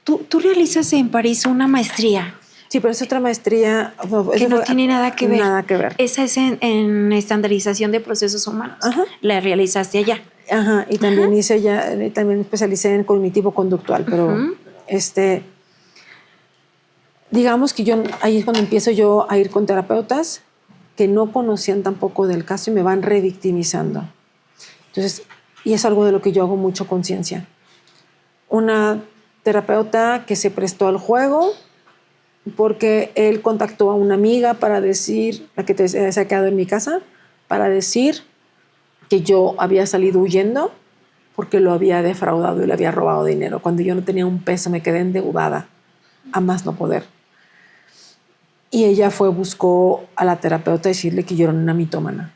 Tú realizas en París una maestría. Sí, pero es otra maestría. Que no tiene nada que ver. Nada que ver. Esa es en estandarización de procesos humanos. Ajá. La realizaste allá. Ajá, y también también especialicé en cognitivo-conductual, pero digamos que ahí es cuando empiezo yo a ir con terapeutas que no conocían tampoco del caso y me van revictimizando. Entonces, y es algo de lo que yo hago mucho conciencia. Una terapeuta que se prestó al juego porque él contactó a una amiga para decir, la que se ha quedado en mi casa, para decir que yo había salido huyendo porque lo había defraudado y le había robado dinero. Cuando yo no tenía un peso, me quedé endeudada a más no poder. Y ella buscó a la terapeuta a decirle que yo era una mitómana.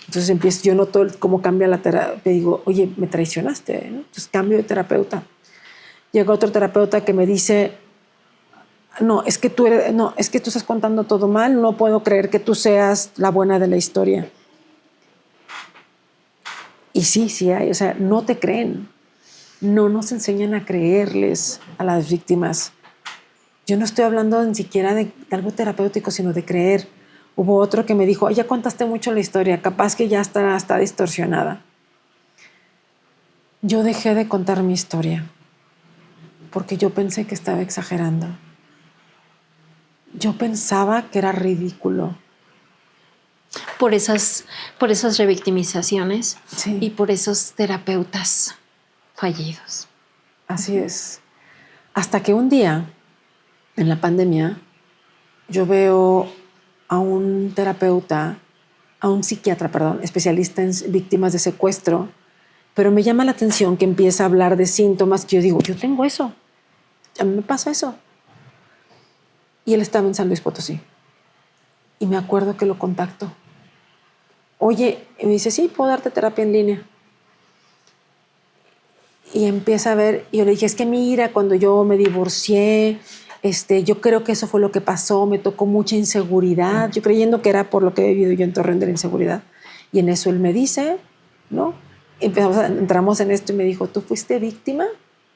Entonces yo noto cómo cambia la terapeuta. Digo, oye, me traicionaste, ¿no? Entonces cambio de terapeuta. Llega otro terapeuta que me dice, es que tú estás contando todo mal, no puedo creer que tú seas la buena de la historia. Y sí hay, o sea, no te creen. No nos enseñan a creerles a las víctimas. Yo no estoy hablando ni siquiera de algo terapéutico, sino de creer. Hubo otro que me dijo, ya contaste mucho la historia, capaz que ya está distorsionada. Yo dejé de contar mi historia porque yo pensé que estaba exagerando. Yo pensaba que era ridículo. Por esas revictimizaciones, sí, y por esos terapeutas fallidos. Así es. Hasta que un día, en la pandemia, yo veo a un psiquiatra, especialista en víctimas de secuestro, Pero me llama la atención que empieza a hablar de síntomas que yo digo, yo tengo eso, a mí me pasa eso. Y él estaba en San Luis Potosí. Y me acuerdo que lo contacto. Oye, y me dice, sí, puedo darte terapia en línea. Y empieza a ver, y yo le dije, es que mira, cuando yo me divorcié, yo creo que eso fue lo que pasó, me tocó mucha inseguridad, yo creyendo que era por lo que he vivido yo en Torreón de la inseguridad. Y en eso él me dice, ¿no? Entramos en esto y me dijo, tú fuiste víctima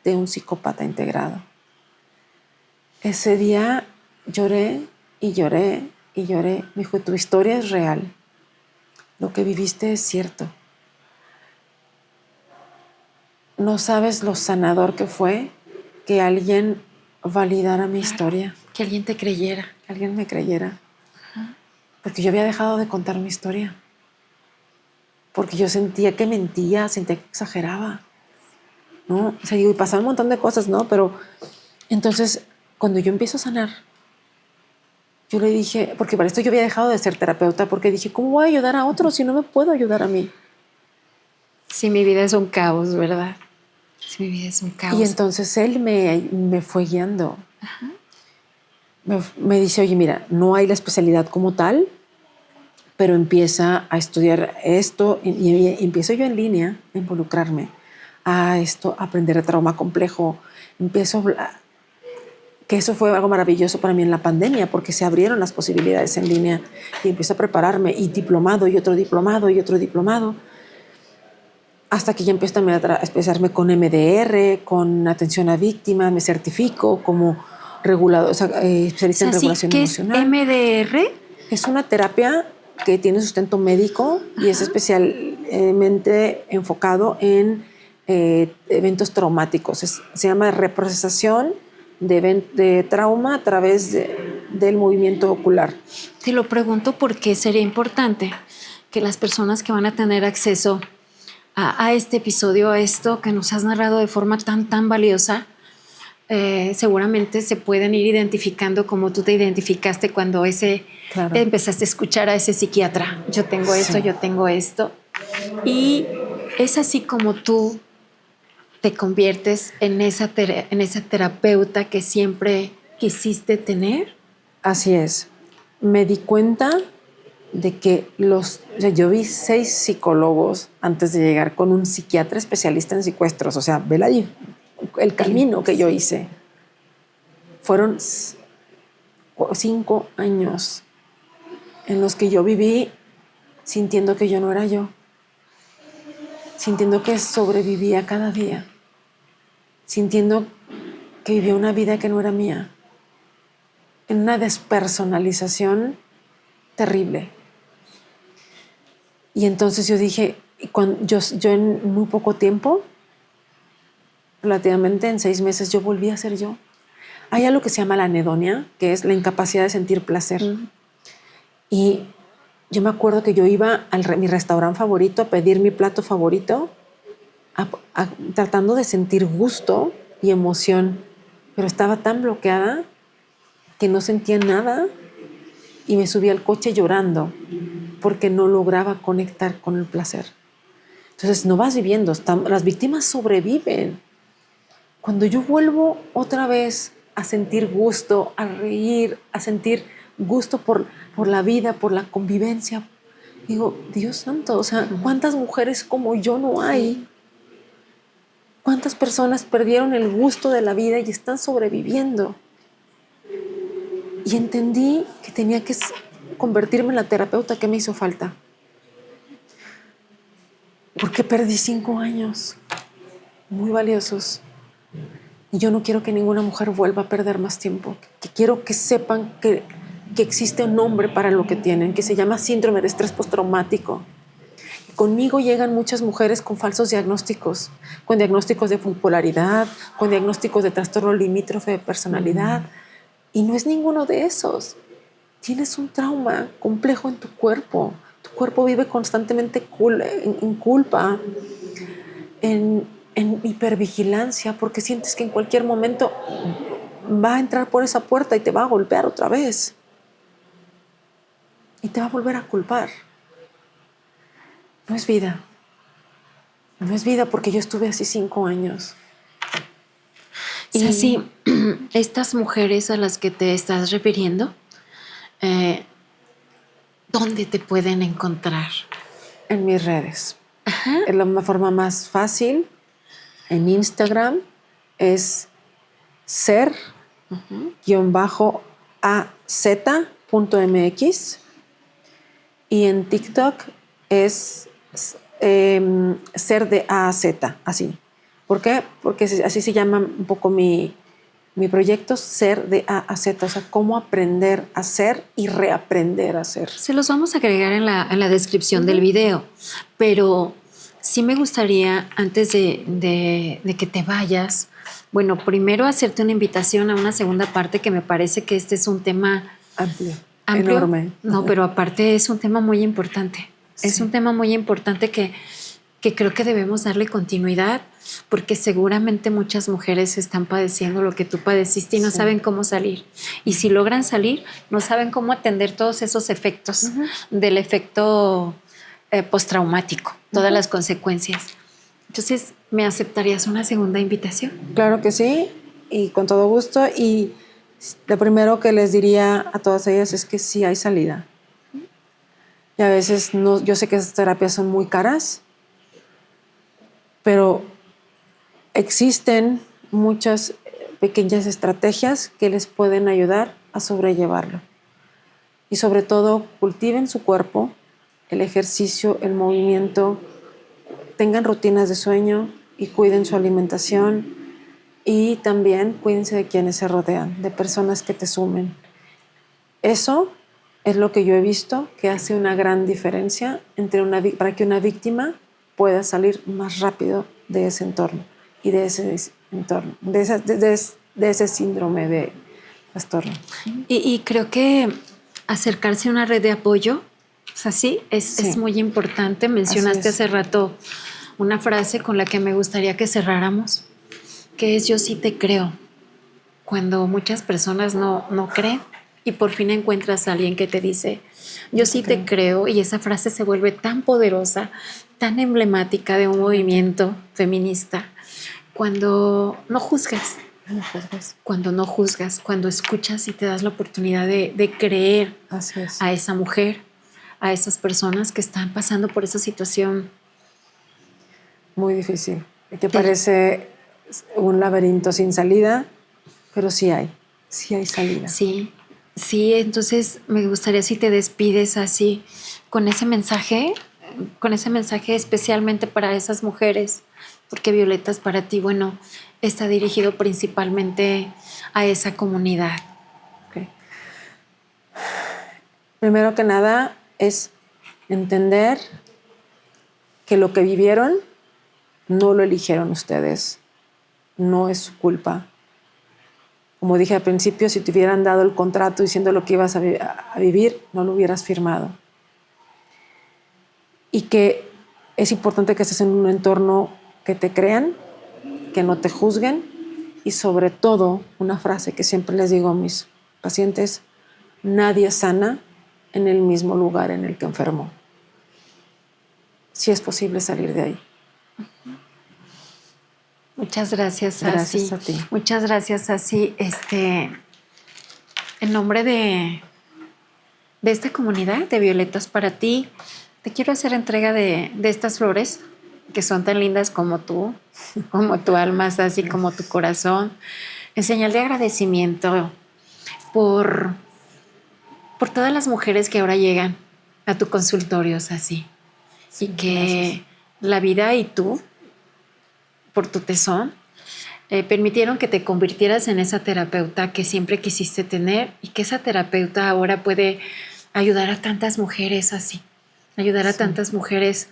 de un psicópata integrado. Ese día lloré y lloré y lloré. Me dijo, tu historia es real, lo que viviste es cierto. No sabes lo sanador que fue que alguien validara mi historia. Que alguien te creyera. Que alguien me creyera. Porque yo había dejado de contar mi historia. Porque yo sentía que mentía, sentía que exageraba. ¿No? O sea, digo, y pasaban un montón de cosas, ¿no? Pero entonces, cuando yo empiezo a sanar, yo le dije, porque para esto yo había dejado de ser terapeuta, porque dije, ¿cómo voy a ayudar a otros si no me puedo ayudar a mí? Sí, mi vida es un caos, ¿verdad? Sí, mi vida es un caos. Y entonces él me fue guiando. Ajá. Me dice, oye, mira, no hay la especialidad como tal, pero empieza a estudiar esto y empiezo yo en línea a involucrarme a esto, a aprender de trauma complejo. Empiezo que eso fue algo maravilloso para mí en la pandemia, porque se abrieron las posibilidades en línea y empiezo a prepararme, y diplomado, y otro diplomado, y otro diplomado, hasta que ya empiezo también a especializarme con MDR, con atención a víctimas, me certifico como regulador, o sea, especialista en regulación emocional. ¿Qué es MDR? Es una terapia que tiene sustento médico. Ajá. Y es especialmente enfocado en eventos traumáticos. Se llama reprocesación de trauma a través del movimiento ocular. Te lo pregunto porque sería importante que las personas que van a tener acceso a este episodio, a esto que nos has narrado de forma tan valiosa, seguramente se pueden ir identificando como tú te identificaste cuando claro, empezaste a escuchar a ese psiquiatra. Yo tengo esto, yo tengo esto. Y es así como tú te conviertes en esa terapeuta que siempre quisiste tener. Así es. Me di cuenta de que yo vi 6 psicólogos antes de llegar con un psiquiatra especialista en secuestros. O sea, ve el camino que yo hice. Fueron 5 años en los que yo viví sintiendo que yo no era yo, sintiendo que sobrevivía cada día, sintiendo que vivía una vida que no era mía, en una despersonalización terrible. Y entonces yo dije, yo en muy poco tiempo, relativamente en 6 meses, yo volví a ser yo. Hay algo que se llama la anedonia, que es la incapacidad de sentir placer. Y yo me acuerdo que yo iba a mi restaurante favorito a pedir mi plato favorito, tratando de sentir gusto y emoción, pero estaba tan bloqueada que no sentía nada y me subí al coche llorando porque no lograba conectar con el placer. Entonces no vas viviendo, las víctimas sobreviven. Cuando yo vuelvo otra vez a sentir gusto, a reír, a sentir gusto por la vida, por la convivencia, digo, Dios santo, o sea, ¿cuántas mujeres como yo no hay? ¿Cuántas personas perdieron el gusto de la vida y están sobreviviendo? Y entendí que tenía que convertirme en la terapeuta que me hizo falta. Porque perdí 5 años muy valiosos. Y yo no quiero que ninguna mujer vuelva a perder más tiempo. Que quiero que sepan que existe un nombre para lo que tienen, que se llama síndrome de estrés postraumático. Conmigo llegan muchas mujeres con falsos diagnósticos, con diagnósticos de bipolaridad, con diagnósticos de trastorno limítrofe de personalidad. Y no es ninguno de esos. Tienes un trauma complejo en tu cuerpo. Tu cuerpo vive constantemente en culpa, en hipervigilancia, porque sientes que en cualquier momento va a entrar por esa puerta y te va a golpear otra vez. Y te va a volver a culpar. No es vida. No es vida porque yo estuve así 5 años. Y así, estas mujeres a las que te estás refiriendo, ¿dónde te pueden encontrar? En mis redes. Es la forma más fácil. En Instagram es ser-az.mx y en TikTok es ser de A a Z, así. ¿Por qué? Porque así se llama un poco mi proyecto, ser de A a Z, o sea, cómo aprender a ser y reaprender a ser. Se los vamos a agregar en la descripción del video, pero sí me gustaría, antes de que te vayas, bueno, primero hacerte una invitación a una segunda parte que me parece que este es un tema Amplio, enorme. enorme. No, pero aparte es un tema muy importante. Sí. Es un tema muy importante que creo que debemos darle continuidad, porque seguramente muchas mujeres están padeciendo lo que tú padeciste y no saben cómo salir. Y si logran salir, no saben cómo atender todos esos efectos del efecto postraumático, todas las consecuencias. Entonces, ¿me aceptarías una segunda invitación? Claro que sí, y con todo gusto. Y lo primero que les diría a todas ellas es que sí hay salida. Y a veces no, yo sé que esas terapias son muy caras, pero existen muchas pequeñas estrategias que les pueden ayudar a sobrellevarlo. Y sobre todo, cultiven su cuerpo, el ejercicio, el movimiento, tengan rutinas de sueño y cuiden su alimentación. Y también cuídense de quienes se rodean, de personas que te sumen. Eso es lo que yo he visto que hace una gran diferencia para que una víctima pueda salir más rápido de ese entorno y de ese entorno, de ese síndrome de trastorno. Y creo que acercarse a una red de apoyo, o sea, sí, es muy importante. Mencionaste hace rato una frase con la que me gustaría que cerráramos, que es: yo sí te creo. Cuando muchas personas no creen y por fin encuentras a alguien que te dice yo sí te creo, y esa frase se vuelve tan poderosa, tan emblemática de un movimiento feminista. Cuando no juzgas, cuando escuchas y te das la oportunidad de creer a esa mujer, a esas personas que están pasando por esa situación muy difícil, que parece un laberinto sin salida, pero sí hay salida. Sí, entonces me gustaría si te despides así, con ese mensaje especialmente para esas mujeres, porque Violetas para ti, bueno, está dirigido principalmente a esa comunidad. Okay. Primero que nada es entender que lo que vivieron no lo eligieron ustedes, no es su culpa. Como dije al principio, si te hubieran dado el contrato diciendo lo que ibas a vivir, no lo hubieras firmado. Y que es importante que estés en un entorno que te crean, que no te juzguen, y sobre todo, una frase que siempre les digo a mis pacientes: nadie sana en el mismo lugar en el que enfermó. Sí es posible salir de ahí. Muchas gracias, Sacy. Gracias a ti. Muchas gracias, Sacy. En nombre de esta comunidad de Violetas para ti, te quiero hacer entrega de estas flores que son tan lindas como tú, como tu alma, Sacy, como tu corazón, en señal de agradecimiento por todas las mujeres que ahora llegan a tu consultorio, Sacy, y que gracias. La vida y tú, por tu tesón, permitieron que te convirtieras en esa terapeuta que siempre quisiste tener, y que esa terapeuta ahora puede ayudar a tantas mujeres así, ayudar a tantas mujeres,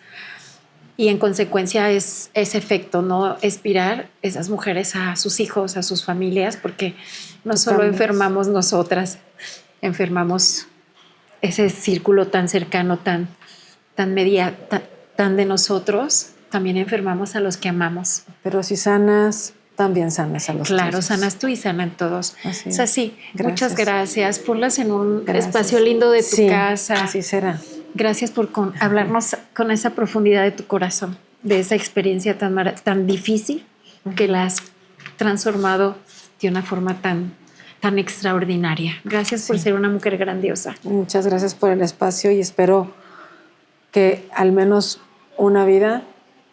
y en consecuencia es ese efecto, ¿no? Inspirar esas mujeres a sus hijos, a sus familias, porque no solo enfermamos nosotras, enfermamos ese círculo tan cercano, tan de nosotros. También enfermamos a los que amamos. Pero si sanas, también sanas a los tuyos. Claro, sanas tú y sanan todos. Así es. Sacy, muchas gracias. Ponlas en un espacio lindo de tu casa. Así será. Gracias por hablarnos con esa profundidad de tu corazón. de esa experiencia tan difícil que la has transformado de una forma tan extraordinaria. Gracias por ser una mujer grandiosa. Muchas gracias por el espacio y espero que al menos una vida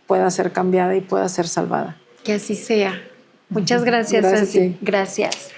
pueda ser cambiada y pueda ser salvada. Que así sea. Muchas gracias, Gracias, Ceci. sí. Gracias.